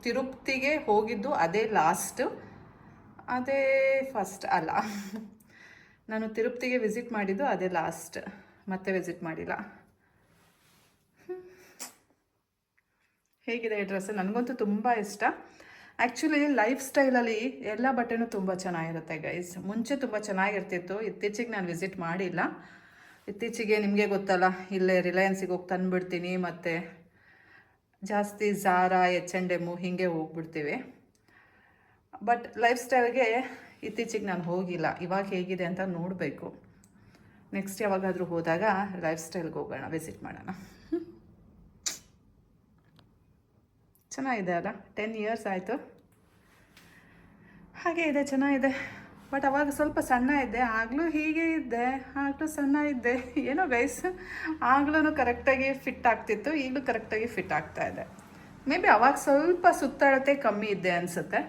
ತಿರುಪತಿಗೆ ಹೋಗಿದ್ದು ಅದೇ ಲಾಸ್ಟು, ಅದೇ ಫಸ್ಟ್ ಅಲ್ಲ. ನಾನು ತಿರುಪತಿಗೆ ವಿಸಿಟ್ ಮಾಡಿದ್ದು ಅದೇ ಲಾಸ್ಟ್, ಮತ್ತೆ ವಿಸಿಟ್ ಮಾಡಿಲ್ಲ. ಹೇಗಿದೆ ಈ ಡ್ರೆಸ್? ನನಗಂತೂ ತುಂಬ ಇಷ್ಟ. ಆ್ಯಕ್ಚುಲಿ ಲೈಫ್ ಸ್ಟೈಲಲ್ಲಿ ಎಲ್ಲ ಬಟ್ಟೆನೂ ತುಂಬ ಚೆನ್ನಾಗಿರುತ್ತೆ ಗೈಸ್. ಮುಂಚೆ ತುಂಬ ಚೆನ್ನಾಗಿರ್ತಿತ್ತು, ಇತ್ತೀಚೆಗೆ ನಾನು ವಿಸಿಟ್ ಮಾಡಿಲ್ಲ. ಇತ್ತೀಚೆಗೆ ನಿಮಗೆ ಗೊತ್ತಲ್ಲ, ಇಲ್ಲೇ ರಿಲಯನ್ಸಿಗೆ ಹೋಗಿ ತಂದುಬಿಡ್ತೀನಿ, ಮತ್ತು ಜಾಸ್ತಿ ಝಾರಾ, H&M ಹೀಗೆ ಹೋಗ್ಬಿಡ್ತೀವಿ. ಬಟ್ ಲೈಫ್ ಸ್ಟೈಲ್ಗೆ ಇತ್ತೀಚೆಗೆ ನಾನು ಹೋಗಿಲ್ಲ. ಇವಾಗ ಹೇಗಿದೆ ಅಂತ ನೋಡಬೇಕು. ನೆಕ್ಸ್ಟ್ ಯಾವಾಗಾದರೂ ಹೋದಾಗ ಲೈಫ್ ಸ್ಟೈಲ್ಗೆ ಹೋಗೋಣ, ವಿಸಿಟ್ ಮಾಡೋಣ. ಚೆನ್ನಾಗಿದೆ ಅಲ್ಲ? 10 ಇಯರ್ಸ್ ಆಯಿತು. ಹಾಗೆ ಇದೆ, ಚೆನ್ನಾಗಿದೆ. ಬಟ್ ಅವಾಗ ಸ್ವಲ್ಪ ಸಣ್ಣ ಇದ್ದೆ, ಆಗಲೂ ಹೀಗೆ ಇದ್ದೆ, ಆಗಲೂ ಸಣ್ಣ ಇದ್ದೆ. ಏನೋ ಗೈಸ್, ಆಗಲೂ ಕರೆಕ್ಟಾಗಿ ಫಿಟ್ ಆಗ್ತಿತ್ತು, ಈಗಲೂ ಕರೆಕ್ಟಾಗಿ ಫಿಟ್ ಆಗ್ತಾ ಇದೆ. ಮೇ ಬಿ ಅವಾಗ ಸ್ವಲ್ಪ ಸುತ್ತಳತೆ ಕಮ್ಮಿ ಇದ್ದೆ ಅನಿಸುತ್ತೆ,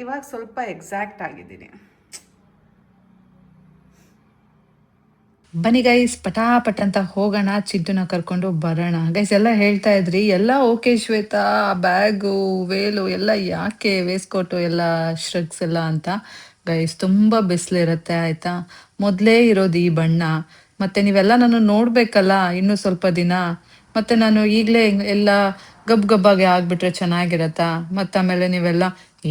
ಇವಾಗ ಸ್ವಲ್ಪ ಎಕ್ಸಾಕ್ಟ್ ಆಗಿದ್ದೀನಿ. ಬನ್ನಿ ಗೈಸ್, ಪಟಾಪಟ್ ಅಂತ ಹೋಗೋಣ, ಚಿಂಟುನ ಕರ್ಕೊಂಡು ಬರೋಣ. ಗೈಸ್ ಎಲ್ಲ ಹೇಳ್ತಾ ಇದ್ರಿ, ಎಲ್ಲ ಓಕೆ ಶ್ವೇತಾ, ಬ್ಯಾಗು, ವೇಲು ಎಲ್ಲ ಯಾಕೆ, ವೇಸ್ಕೋಟು ಎಲ್ಲ, ಶ್ರಗ್ಸ್ ಎಲ್ಲ ಅಂತ. ಗೈಸ್ ತುಂಬ ಬಿಸಿಲಿರುತ್ತೆ ಆಯಿತಾ. ಮೊದಲೇ ಇರೋದು ಈ ಬಣ್ಣ, ಮತ್ತು ನೀವೆಲ್ಲ ನಾನು ನೋಡಬೇಕಲ್ಲ ಇನ್ನೂ ಸ್ವಲ್ಪ ದಿನ. ಮತ್ತು ನಾನು ಈಗಲೇ ಎಲ್ಲ ಗಬ್ಬಾಗೆ ಆಗಿಬಿಟ್ರೆ ಚೆನ್ನಾಗಿರತ್ತಾ? ಮತ್ತು ಆಮೇಲೆ ನೀವೆಲ್ಲ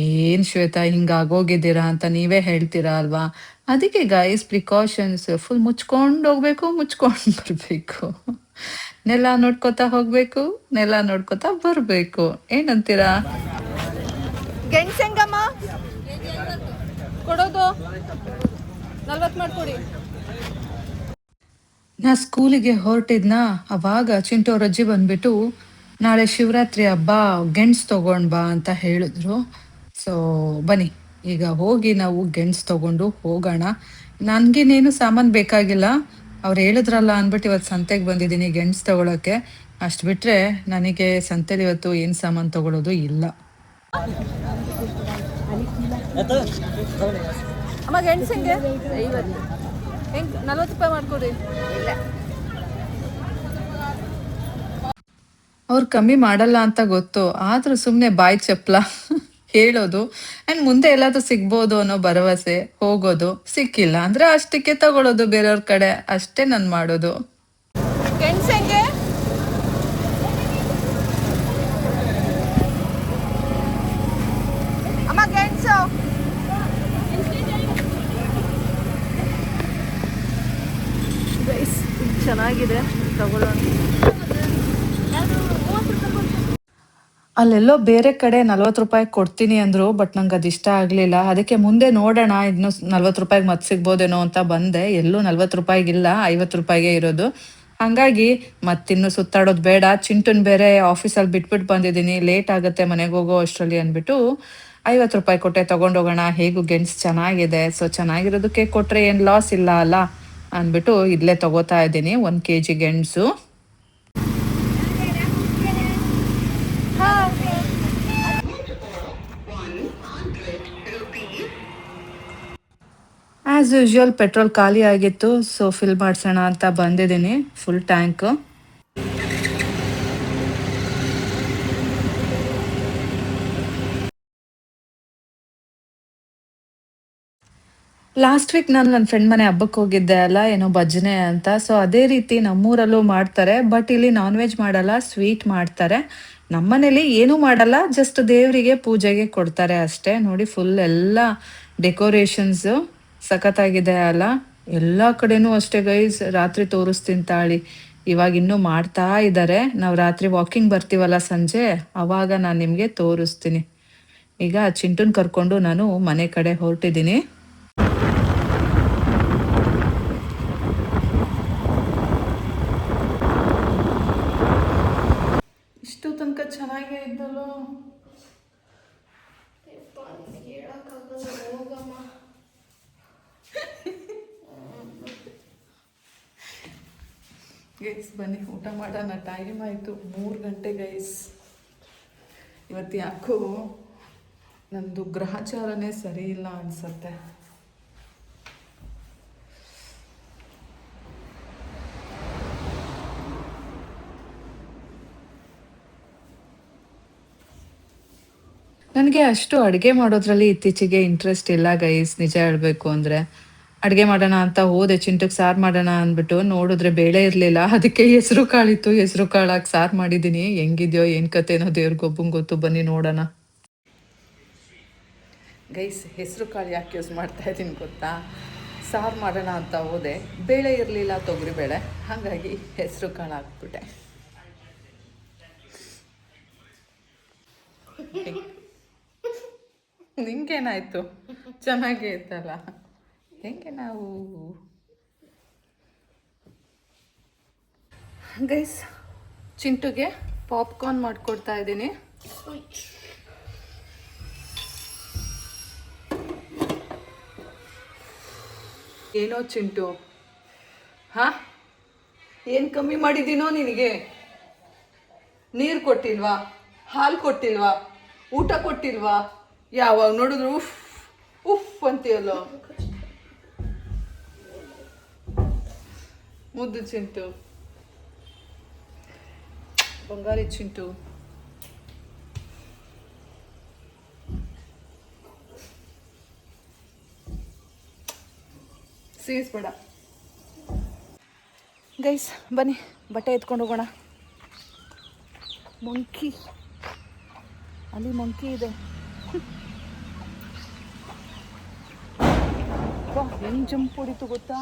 ಏನು ಶ್ವೇತಾ ಹಿಂಗಾಗೋಗಿದ್ದೀರಾ ಅಂತ ನೀವೇ ಹೇಳ್ತೀರಾ ಅಲ್ವಾ? ಅದಕ್ಕೆ ಗೈಸ್ ಪ್ರಿಕಾಷನ್ಸ್ ಫುಲ್ ಮುಚ್ಕೊಂಡು ಹೋಗ್ಬೇಕು, ಮುಚ್ಕೊಂಡು ಬರಬೇಕು. ನೆಲ ನೋಡ್ಕೋತಾ ಹೋಗ್ಬೇಕು, ನೆಲ ನೋಡ್ಕೋತಾ ಬರಬೇಕು. ಏನಂತೀರಾ? ಗೆಣಸಂಗಮ್ಮ ಕೊಡೋದು 40 ಮಾಡ್ಕೊಡಿ. ನಾ ಸ್ಕೂಲಿಗೆ ಹೊರಟಿದ್ನ, ಅವಾಗ ಚಿಂಟು ಅವ್ರ ಅಜ್ಜಿ ಬಂದ್ಬಿಟ್ಟು ನಾಳೆ ಶಿವರಾತ್ರಿ ಹಬ್ಬ, ಗೆಣಸು ತಗೊಂಡ್ ಬಾ ಅಂತ ಹೇಳಿದ್ರು. ಸೊ ಬನ್ನಿ ಈಗ ಹೋಗಿ ನಾವು ಗೆಣಸು ತಗೊಂಡು ಹೋಗೋಣ. ನನಗೇನೇನು ಸಾಮಾನು ಬೇಕಾಗಿಲ್ಲ, ಅವ್ರು ಹೇಳಿದ್ರಲ್ಲ ಅಂದ್ಬಿಟ್ಟು ಇವತ್ತು ಸಂತೆಗೆ ಬಂದಿದ್ದೀನಿ ಗೆಣಸು ತಗೊಳಕ್ಕೆ. ಅಷ್ಟು ಬಿಟ್ಟರೆ ನನಗೆ ಸಂತೆಲಿ ಇವತ್ತು ಏನು ಸಾಮಾನು ತಗೊಳ್ಳೋದು ಇಲ್ಲ. ಅಮ್ಮ ಗೆಣಸಂಗೆ 50 ಹೆಂಗೆ 40 ರೂಪಾಯಿ ಮಾಡ್ಕೊಡಿ. ಇಲ್ಲ ಅವ್ರು ಕಮ್ಮಿ ಮಾಡಲ್ಲ ಅಂತ ಗೊತ್ತು, ಆದರೂ ಸುಮ್ಮನೆ ಬಾಯಿ ಚಪ್ಪಲ ಹೇಳೋದು ಆ್ಯಂಡ್ ಮುಂದೆ ಎಲ್ಲಾದ್ರೂ ಸಿಗ್ಬೋದು ಅನ್ನೋ ಭರವಸೆ, ಹೋಗೋದು, ಸಿಕ್ಕಿಲ್ಲ ಅಂದರೆ ಅಷ್ಟಕ್ಕೆ ತಗೊಳ್ಳೋದು ಬೇರೆಯವ್ರ ಕಡೆ, ಅಷ್ಟೇ ನಾನು ಮಾಡೋದು. ಗೆಣಸಂಗೆ ಅಮ್ಮ ಗೆಣಸು ಚೆನ್ನಾಗಿದೆ ತಗೊಳ್ಳೋಣ. ಅಲ್ಲೆಲ್ಲೋ ಬೇರೆ ಕಡೆ 40 ರೂಪಾಯಿ ಕೊಡ್ತೀನಿ ಅಂದರು, ಬಟ್ ನಂಗೆ ಅದು ಇಷ್ಟ ಆಗಲಿಲ್ಲ. ಅದಕ್ಕೆ ಮುಂದೆ ನೋಡೋಣ, ಇನ್ನು 40 ರೂಪಾಯಿಗೆ ಮತ್ತೆ ಸಿಗ್ಬೋದೇನೋ ಅಂತ ಬಂದೆ. ಎಲ್ಲೂ 40 ರೂಪಾಯಿಗಿಲ್ಲ, 50 ರೂಪಾಯಿಗೆ ಇರೋದು. ಹಾಗಾಗಿ ಮತ್ತಿನ್ನು ಸುತ್ತಾಡೋದು ಬೇಡ, ಚಿಂಟುನ್ ಬೇರೆ ಆಫೀಸಲ್ಲಿ ಬಿಟ್ಬಿಟ್ಟು ಬಂದಿದ್ದೀನಿ, ಲೇಟ್ ಆಗುತ್ತೆ ಮನೆಗೆ ಹೋಗೋ ಅಷ್ಟರಲ್ಲಿ ಅಂದ್ಬಿಟ್ಟು 50 ರೂಪಾಯಿ ಕೊಟ್ಟೆ ತೊಗೊಂಡೋಗೋಣ. ಹೇಗೂ ಗೆಣಸು ಚೆನ್ನಾಗಿದೆ, ಸೊ ಚೆನ್ನಾಗಿರೋದಕ್ಕೆ ಕೊಟ್ಟರೆ ಏನು ಲಾಸ್ ಇಲ್ಲ ಅಲ್ಲ ಅಂದ್ಬಿಟ್ಟು ಇಲ್ಲೇ ತೊಗೋತಾ ಇದ್ದೀನಿ 1 kg ಗೆಣಸು. ಆ್ಯಸ್ ಯೂಶ್ವಲ್ ಪೆಟ್ರೋಲ್ ಖಾಲಿ ಆಗಿತ್ತು, ಸೊ ಫಿಲ್ ಮಾಡಿಸೋಣ ಅಂತ ಬಂದಿದ್ದೀನಿ ಫುಲ್ ಟ್ಯಾಂಕು. ಲಾಸ್ಟ್ ವೀಕ್ ನಾನು ನನ್ನ ಫ್ರೆಂಡ್ ಮನೆ ಹಬ್ಬಕ್ಕೆ ಹೋಗಿದ್ದೆ ಅಲ್ಲ, ಏನೋ ಭಜನೆ ಅಂತ. ಸೊ ಅದೇ ರೀತಿ ನಮ್ಮೂರಲ್ಲೂ ಮಾಡ್ತಾರೆ, ಬಟ್ ಇಲ್ಲಿ ನಾನ್ ವೆಜ್ ಮಾಡಲ್ಲ, ಸ್ವೀಟ್ ಮಾಡ್ತಾರೆ. ನಮ್ಮನೇಲಿ ಏನೂ ಮಾಡಲ್ಲ, ಜಸ್ಟ್ ದೇವರಿಗೆ ಪೂಜೆಗೆ ಕೊಡ್ತಾರೆ ಅಷ್ಟೇ. ನೋಡಿ ಫುಲ್ ಎಲ್ಲ ಡೆಕೋರೇಷನ್ಸು ಸಖತ್ತಾಗಿದೆ ಅಲ್ಲ. ಎಲ್ಲ ಕಡೆನೂ ಅಷ್ಟೇ ಗೈಸ್, ರಾತ್ರಿ ತೋರಿಸ್ತೀನಿ ತಾಳಿ. ಇವಾಗ ಇನ್ನೂ ಮಾಡ್ತಾ ಇದ್ದಾರೆ. ನಾವು ರಾತ್ರಿ ವಾಕಿಂಗ್ ಬರ್ತೀವಲ್ಲ ಸಂಜೆ, ಅವಾಗ ನಾನು ನಿಮಗೆ ತೋರಿಸ್ತೀನಿ. ಈಗ ಚಿಂಟುನ್ ಕರ್ಕೊಂಡು ನಾನು ಮನೆ ಕಡೆ ಹೊರಟಿದ್ದೀನಿ. ಇಷ್ಟು ತನಕ ಚೆನ್ನಾಗೇ ಇದ್ದಲ್ಲೋ. ಗೈಸ್ ಬನ್ನಿ ಊಟ ಮಾಡೋಣ, ಟೈಮ್ ಆಯಿತು 3 ಗಂಟೆ ಗೈಸ್. ಇವತ್ತು ಯಾಕೋ ನಂದು ಗ್ರಹಚಾರನೇ ಸರಿ ಇಲ್ಲ ಅನ್ಸತ್ತೆ. ನನಗೆ ಅಷ್ಟು ಅಡುಗೆ ಮಾಡೋದ್ರಲ್ಲಿ ಇತ್ತೀಚೆಗೆ ಇಂಟ್ರೆಸ್ಟ್ ಇಲ್ಲ ಗೈಸ್, ನಿಜ ಹೇಳಬೇಕು ಅಂದರೆ. ಅಡುಗೆ ಮಾಡೋಣ ಅಂತ ಹೋದೆ, ಚಿಂಟಕ್ಕೆ ಸಾರು ಮಾಡೋಣ ಅಂದ್ಬಿಟ್ಟು ನೋಡಿದ್ರೆ ಬೇಳೆ ಇರಲಿಲ್ಲ. ಅದಕ್ಕೆ ಹೆಸರು ಕಾಳಿತ್ತು, ಹೆಸರು ಕಾಳಾಗಿ ಸಾರು ಮಾಡಿದ್ದೀನಿ. ಹೆಂಗಿದೆಯೋ ಏನು ಕತೆನೋ ದೇವ್ರಿಗೊಬ್ಬಂಗೆ ಗೊತ್ತು, ಬನ್ನಿ ನೋಡೋಣ. ಗೈಸ್ ಹೆಸರು ಕಾಳು ಯಾಕೆ ಯೂಸ್ ಮಾಡ್ತಾ ಇದ್ದೀನಿ ಗೊತ್ತಾ? ಸಾರು ಮಾಡೋಣ ಅಂತ ಹೋದೆ, ಬೇಳೆ ಇರಲಿಲ್ಲ, ತೊಗರಿ ಬೇಳೆ, ಹಾಗಾಗಿ ಹೆಸರು ಕಾಳು ಹಾಕ್ಬಿಟ್ಟೆ. ನಿಂಗೇನಾಯಿತು? ಚೆನ್ನಾಗೇ ಇತ್ತಲ್ಲ. ಹೆಂಗೆ ನಾವು ಗೈಸ್ ಚಿಂಟುಗೆ ಪಾಪ್ಕಾರ್ನ್ ಮಾಡಿಕೊಡ್ತಾ ಇದ್ದೀನಿ. ಏನೋ ಚಿಂಟು, ಹಾಂ ಏನು ಕಮ್ಮಿ ಮಾಡಿದ್ದೀನೋ ನಿನಗೆ? ನೀರು ಕೊಟ್ಟಿಲ್ವಾ? ಹಾಲು ಕೊಟ್ಟಿಲ್ವಾ? ಊಟ ಕೊಟ್ಟಿಲ್ವಾ? ಯಾವಾಗ ನೋಡಿದ್ರು ಉಫ್ ಉಫ್ ಅಂತೀಯಲ್ಲೋ. ಮುದ್ದು ಚಿಂಟು, ಬಂಗಾರಿ ಚಿಂಟು. ಸೀರಿಸ್ಬೇಡ ಗೈಸ್, ಬನ್ನಿ ಬಟ್ಟೆ ಎತ್ಕೊಂಡು ಹೋಗೋಣ. ಮಂಕಿ, ಅಲ್ಲಿ ಮಂಕಿ ಇದೆ. ಹೆಂಗ್ ಜಂಪ್ ಹೊಡಿತು ಗೊತ್ತಾ?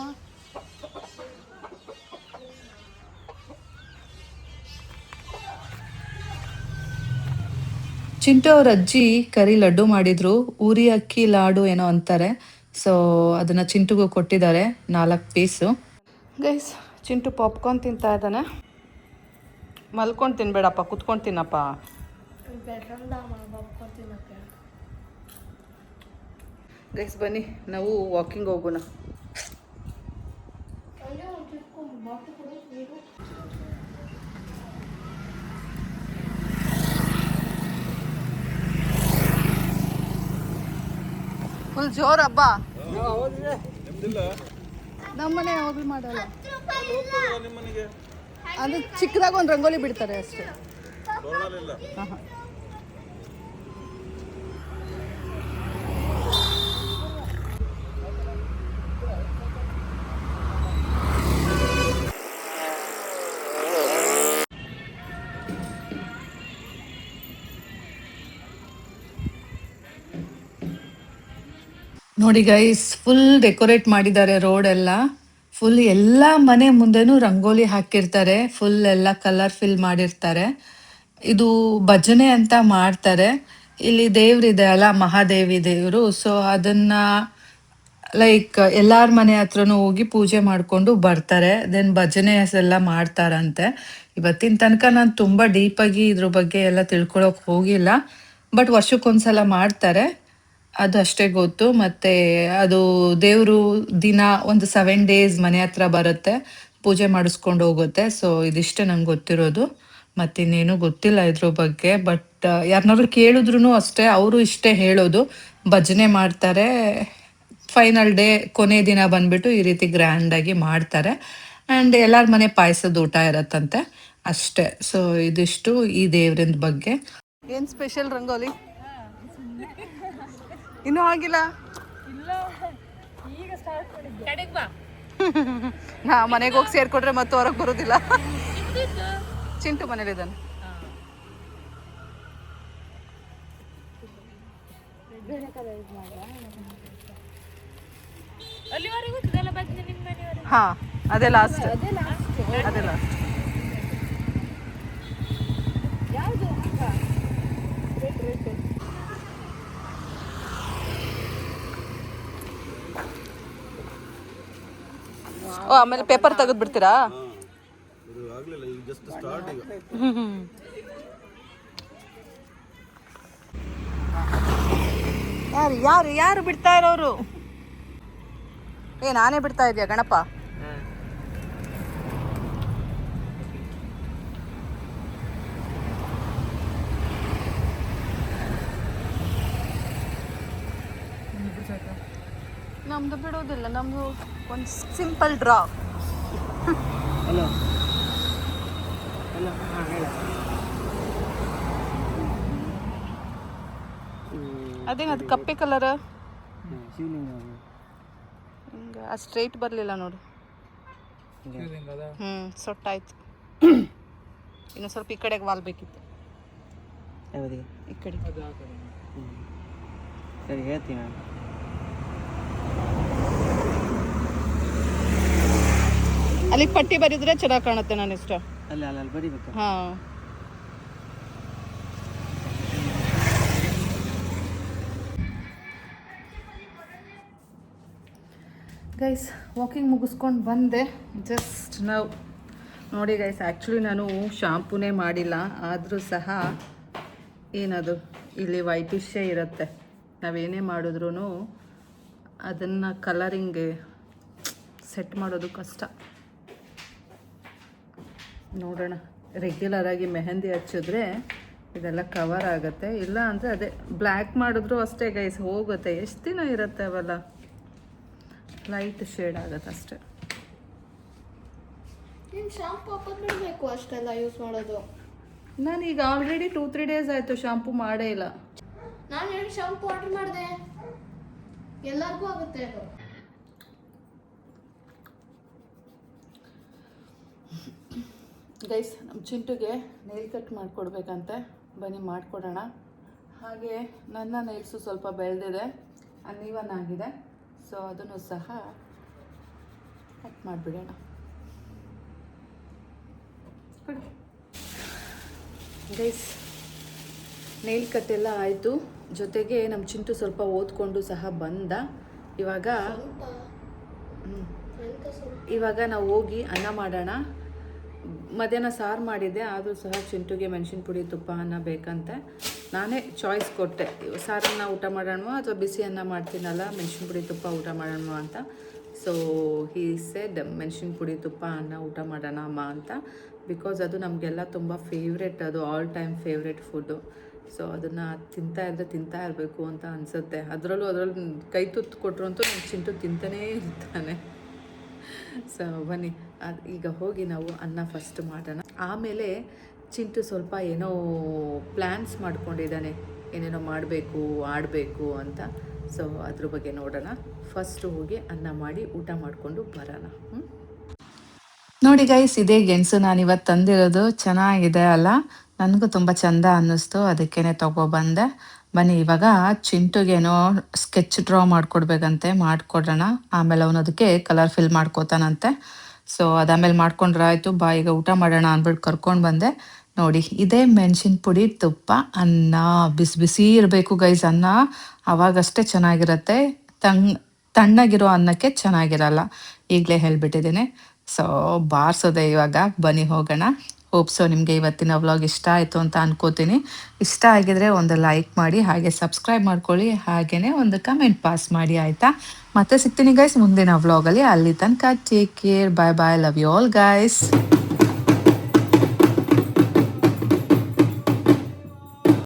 ಚಿಂಟು ಅವ್ರ ಅಜ್ಜಿ ಕರಿ ಲಡ್ಡು ಮಾಡಿದ್ರು, ಊರಿ ಅಕ್ಕಿ ಲಾಡು ಏನೋ ಅಂತಾರೆ. ಸೊ ಅದನ್ನ ಚಿಂಟುಗೂ ಕೊಟ್ಟಿದ್ದಾರೆ 4 ಪೀಸು. ಗೈಸ್ ಚಿಂಟು ಪಾಪ್ಕಾರ್ನ್ ತಿಂತಾ ಇದ್ದಾನೆ. ಮಲ್ಕೊಂಡು ತಿನ್ಬೇಡಪ್ಪ, ಕುತ್ಕೊಂಡು ತಿನ್ನಪ್ಪ. ಗೈಸ್ ಬನ್ನಿ ನಾವು ವಾಕಿಂಗ್ ಹೋಗೋಣ. ಫುಲ್ ಜೋರ್ ಹಬ್ಬ. ನಮ್ಮನೆ ಯಾವಾಗಲೂ ಮಾಡಲ್ಲ, ಅದು ಚಿಕ್ಕದಾಗ ಒಂದು ರಂಗೋಲಿ ಬಿಡ್ತಾರೆ ಅಷ್ಟೇ. ನೋಡಿ ಗೈಸ್, ಫುಲ್ ಡೆಕೋರೇಟ್ ಮಾಡಿದ್ದಾರೆ ರೋಡ್ ಎಲ್ಲ. ಫುಲ್ ಎಲ್ಲ ಮನೆ ಮುಂದೆನೂ ರಂಗೋಲಿ ಹಾಕಿರ್ತಾರೆ, ಫುಲ್ ಎಲ್ಲ ಕಲರ್ ಫಿಲ್ ಮಾಡಿರ್ತಾರೆ. ಇದು ಭಜನೆ ಅಂತ ಮಾಡ್ತಾರೆ. ಇಲ್ಲಿ ದೇವ್ರಿದೆ ಅಲ್ಲ, ಮಹಾದೇವಿ ದೇವರು. ಸೊ ಅದನ್ನ ಲೈಕ್ ಎಲ್ಲಾರ ಮನೆ ಹತ್ರನೂ ಹೋಗಿ ಪೂಜೆ ಮಾಡಿಕೊಂಡು ಬರ್ತಾರೆ. ದೆನ್ ಭಜನೆ ಎಲ್ಲ ಮಾಡ್ತಾರಂತೆ. ಇವತ್ತಿನ ತನಕ ನಾನು ತುಂಬ ಡೀಪಾಗಿ ಇದ್ರ ಬಗ್ಗೆ ಎಲ್ಲ ತಿಳ್ಕೊಳಕ್ ಹೋಗಿಲ್ಲ, ಬಟ್ ವರ್ಷಕ್ಕೊಂದ್ಸಲ ಮಾಡ್ತಾರೆ, ಅದು ಅಷ್ಟೇ ಗೊತ್ತು. ಮತ್ತು ಅದು ದೇವರು ದಿನ ಒಂದು 7 ಡೇಸ್ ಮನೆ ಹತ್ರ ಬರುತ್ತೆ, ಪೂಜೆ ಮಾಡಿಸ್ಕೊಂಡು ಹೋಗುತ್ತೆ. ಸೊ ಇದಿಷ್ಟೇ ನಂಗೆ ಗೊತ್ತಿರೋದು, ಮತ್ತಿನ್ನೇನು ಗೊತ್ತಿಲ್ಲ ಇದ್ರ ಬಗ್ಗೆ. ಬಟ್ ಯಾರನ್ನಾದ್ರು ಕೇಳಿದ್ರು ಅಷ್ಟೇ, ಅವರು ಇಷ್ಟೇ ಹೇಳೋದು, ಭಜನೆ ಮಾಡ್ತಾರೆ. ಫೈನಲ್ ಡೇ ಕೊನೆ ದಿನ ಬಂದ್ಬಿಟ್ಟು ಈ ರೀತಿ ಗ್ರ್ಯಾಂಡಾಗಿ ಮಾಡ್ತಾರೆ. ಆ್ಯಂಡ್ ಎಲ್ಲರ ಮನೆ ಪಾಯಸದ ಊಟ ಇರತ್ತಂತೆ, ಅಷ್ಟೇ. ಸೊ ಇದಿಷ್ಟು ಈ ದೇವ್ರಿಂದ ಬಗ್ಗೆ. ಏನು ಸ್ಪೆಷಲ್ ರಂಗೋಲಿ ಇನ್ನೂ ಆಗಿಲ್ಲ? ನಾ ಮನೆಗೆ ಹೋಗಿ ಸೇರ್ಕೊಟ್ರೆ ಮತ್ತೆ ಹೊರಗೆ ಬರೋದಿಲ್ಲ. ಚಿಂಟು ಮನೇಲಿದ್ದಾನೆ. ಹಾ, ಅದೇ ಲಾಸ್ಟ್. ಅದೇ ಲಾಸ್ಟ್. ಓ, ಆಮೇಲೆ ಪೇಪರ್ ತೆಗೆದು ಬಿಡ್ತೀರಾ? ಯಾರು ಯಾರು ಯಾರು ಬಿಡ್ತಾ ಇರೋರು? ನಾನೇ ಬಿಡ್ತಾ ಇದೆಯಾ ಗಣಪ? ನಮ್ದು ಬಿಡೋದಿಲ್ಲ, ನಮ್ದು ಒಂದು ಸಿಂಪಲ್ ಡ್ರಾ. ಅದೇನು ಅದು ಕಪ್ಪೆ ಕಲರ್, ಹಿಂಗೆ ಆ ಸ್ಟ್ರೈಟ್ ಬರಲಿಲ್ಲ ನೋಡು. ಸೊಟ್ಟಾಯ್ತು. ಇನ್ನು ಸ್ವಲ್ಪ ಈ ಕಡೆಗೆ ವಾಲ್ಬೇಕಿತ್ತು. ಈ ಕಡೆ ಸರಿ, ಹೇಳ್ತೀನಿ. ಅಲ್ಲಿ ಪಟ್ಟಿ ಬರಿದ್ರೆ ಚೆನ್ನಾಗಿ ಕಾಣುತ್ತೆ. ನಾನು ಇಷ್ಟ ಅಲ್ಲಿ ಬರಿಬೇಕು. ಹಾ, ಗೈಸ್ ವಾಕಿಂಗ್ ಮುಗಿಸ್ಕೊಂಡು ಬಂದೆ ಜಸ್ಟ್ ನಾವು. ನೋಡಿ ಗೈಸ್, ಆ್ಯಕ್ಚುಲಿ ನಾನು ಶಾಂಪೂನೇ ಮಾಡಿಲ್ಲ, ಆದರೂ ಸಹ ಏನದು ಇಲ್ಲಿ ವೈಟಿಶೇ ಇರುತ್ತೆ. ನಾವೇನೇ ಮಾಡಿದ್ರೂ ಅದನ್ನು ಕಲರಿಂಗ್ಗೆ ಸೆಟ್ ಮಾಡೋದು ಕಷ್ಟ. ನೋಡೋಣ, ರೆಗ್ಯುಲರಾಗಿ ಮೆಹಂದಿ ಹಚ್ಚಿದ್ರೆ ಇದೆಲ್ಲ ಕವರ್ ಆಗುತ್ತೆ, ಇಲ್ಲ ಅಂದರೆ ಅದೇ ಬ್ಲ್ಯಾಕ್ ಮಾಡಿದ್ರು ಅಷ್ಟೇ ಗೈಸ್, ಹೋಗುತ್ತೆ. ಎಷ್ಟು ದಿನ ಇರುತ್ತೆ ಅವೆಲ್ಲ, ಲೈಟ್ ಶೇಡ್ ಆಗುತ್ತೆ ಅಷ್ಟೇ. ನೀನು ಶಾಂಪು ಹಾಕೋದು ಬಿಡಬೇಕು, ಅಷ್ಟೆಲ್ಲ ಯೂಸ್ ಮಾಡೋದು. ನಾನೀಗ ಆಲ್ರೆಡಿ 2-3 ಡೇಸ್ ಆಯಿತು ಶಾಂಪೂ ಮಾಡೇ ಇಲ್ಲ. ನಾನು ಹೇಳಿ ಶಾಂಪು ಆರ್ಡರ್ ಮಾಡಿದೆ, ಎಲ್ಲರಿಗೂ ಆಗುತ್ತೆ ಅದು. ಗೈಸ್, ನಮ್ಮ ಚಿಂಟುಗೆ ನೈಲ್ ಕಟ್ ಮಾಡಿಕೊಡ್ಬೇಕಂತೆ, ಬನ್ನಿ ಮಾಡಿಕೊಡೋಣ. ಹಾಗೆ ನನ್ನ ನೈಲ್ಸು ಸ್ವಲ್ಪ ಬೆಳೆದಿದೆ, ಅನ್ಇವನ್ ಆಗಿದೆ. ಸೊ ಅದನ್ನು ಸಹ ಕಟ್ ಮಾಡಿಬಿಡೋಣ. ಗೈಸ್, ನೈಲ್ ಕಟ್ ಎಲ್ಲ ಆಯಿತು. ಜೊತೆಗೆ ನಮ್ಮ ಚಿಂಟು ಸ್ವಲ್ಪ ಓದ್ಕೊಂಡು ಸಹ ಬಂದ. ಇವಾಗ ನಾವು ಹೋಗಿ ಅನ್ನ ಮಾಡೋಣ. ಮಧ್ಯಾಹ್ನ ಸಾರು ಮಾಡಿದ್ದೆ, ಆದರೂ ಸಹ ಚಿಂಟುಗೆ ಮೆಣಸಿನ ಪುಡಿ ತುಪ್ಪ ಅನ್ನ ಬೇಕಂತೆ. ನಾನೇ ಚಾಯ್ಸ್ ಕೊಟ್ಟೆ, ಸಾರನ್ನ ಊಟ ಮಾಡೋಣ ಅಥವಾ ಬಿಸಿ ಅನ್ನ ಮಾಡ್ತೀನಲ್ಲ, ಮೆಣಸಿನ ಪುಡಿ ತುಪ್ಪ ಊಟ ಮಾಡೋಣ ಅಂತ. ಸೊ ಹೀ ಸೆಡ್ ಮೆಣಸಿನ ಪುಡಿ ತುಪ್ಪ ಅನ್ನ ಊಟ ಮಾಡೋಣ ಅಮ್ಮ ಅಂತ. ಬಿಕಾಸ್ ಅದು ನಮಗೆಲ್ಲ ತುಂಬ ಫೇವ್ರೆಟ್, ಅದು all time favourite food. So ಅದನ್ನು ತಿಂತಾ ಇರಬೇಕು ಅಂತ ಅನಿಸುತ್ತೆ. ಅದರಲ್ಲೂ ಕೈ ತುತ್ತು ಕೊಟ್ಟರು ಅಂತೂ ನಮ್ಮ ಚಿಂಟು ತಿಂತಾನೇ ಇರ್ತಾನೆ. ಸೊ ಬನ್ನಿ, ಈಗ ಹೋಗಿ ನಾವು ಅನ್ನ ಫಸ್ಟ್ ಮಾಡೋಣ. ಆಮೇಲೆ ಚಿಂಟು ಸ್ವಲ್ಪ ಏನೋ ಪ್ಲ್ಯಾನ್ಸ್ ಮಾಡ್ಕೊಂಡಿದ್ದಾನೆ, ಏನೇನೋ ಮಾಡಬೇಕು, ಆಡಬೇಕು ಅಂತ. ಸೊ ಅದ್ರ ಬಗ್ಗೆ ನೋಡೋಣ. ಫಸ್ಟು ಹೋಗಿ ಅನ್ನ ಮಾಡಿ ಊಟ ಮಾಡಿಕೊಂಡು ಬರೋಣ. ನೋಡಿ ಗೈಸ್, ಇದೇ ಗೆಣಸು ನಾನಿವತ್ತು ತಂದಿರೋದು. ಚೆನ್ನಾಗಿದೆ ಅಲ್ಲ, ನನಗೂ ತುಂಬ ಚೆಂದ ಅನ್ನಿಸ್ತು, ಅದಕ್ಕೇ ತೊಗೊಬಂದೆ. ಬನ್ನಿ ಇವಾಗ ಚಿಂಟುಗೇನೋ ಸ್ಕೆಚ್ ಡ್ರಾ ಮಾಡ್ಕೊಡ್ಬೇಕಂತೆ, ಮಾಡಿಕೊಡೋಣ. ಆಮೇಲೆ ಅವನು ಅದಕ್ಕೆ ಕಲರ್ ಫಿಲ್ ಮಾಡ್ಕೋತಾನಂತೆ. ಸೊ ಅದಾದಮೇಲೆ ಮಾಡ್ಕೊಂಡ್ರೆ ಆಯಿತು, ಬಾ ಈಗ ಊಟ ಮಾಡೋಣ ಅಂದ್ಬಿಟ್ಟು ಕರ್ಕೊಂಡು ಬಂದೆ. ನೋಡಿ ಇದೇ ಮೆಣಸಿನ ಪುಡಿ, ತುಪ್ಪ, ಅನ್ನ, ಬಿಸಿ ಬಿಸಿ ಇರಬೇಕು ಗೈಸ್ ಅನ್ನ, ಅವಾಗಷ್ಟೇ ಚೆನ್ನಾಗಿರುತ್ತೆ. ತಣ್ಣಗಿರೋ ಅನ್ನಕ್ಕೆ ಚೆನ್ನಾಗಿರಲ್ಲ, ಈಗಲೇ ಹೇಳ್ಬಿಟ್ಟಿದ್ದೀನಿ. ಸೊ ಬಾರಿಸೋದೆ ಇವಾಗ, ಬನ್ನಿ ಹೋಗೋಣ. ಹೋಪ್ಸೋ ನಿಮಗೆ ಇವತ್ತಿನ ವ್ಲಾಗ್ ಇಷ್ಟ ಆಯಿತು ಅಂತ ಅನ್ಕೋತೀನಿ. ಇಷ್ಟ ಆಗಿದ್ರೆ ಒಂದು ಲೈಕ್ ಮಾಡಿ, ಹಾಗೆ ಸಬ್ಸ್ಕ್ರೈಬ್ ಮಾಡ್ಕೊಳ್ಳಿ, ಹಾಗೆಯೇ ಒಂದು ಕಮೆಂಟ್ ಪಾಸ್ ಮಾಡಿ ಆಯಿತಾ. ಮತ್ತೆ ಸಿಗ್ತೀನಿ ಗೈಸ್ ಮುಂದಿನ ವ್ಲಾಗಲ್ಲಿ. ಅಲ್ಲಿ ತನಕ take care, bye bye, love you all guys.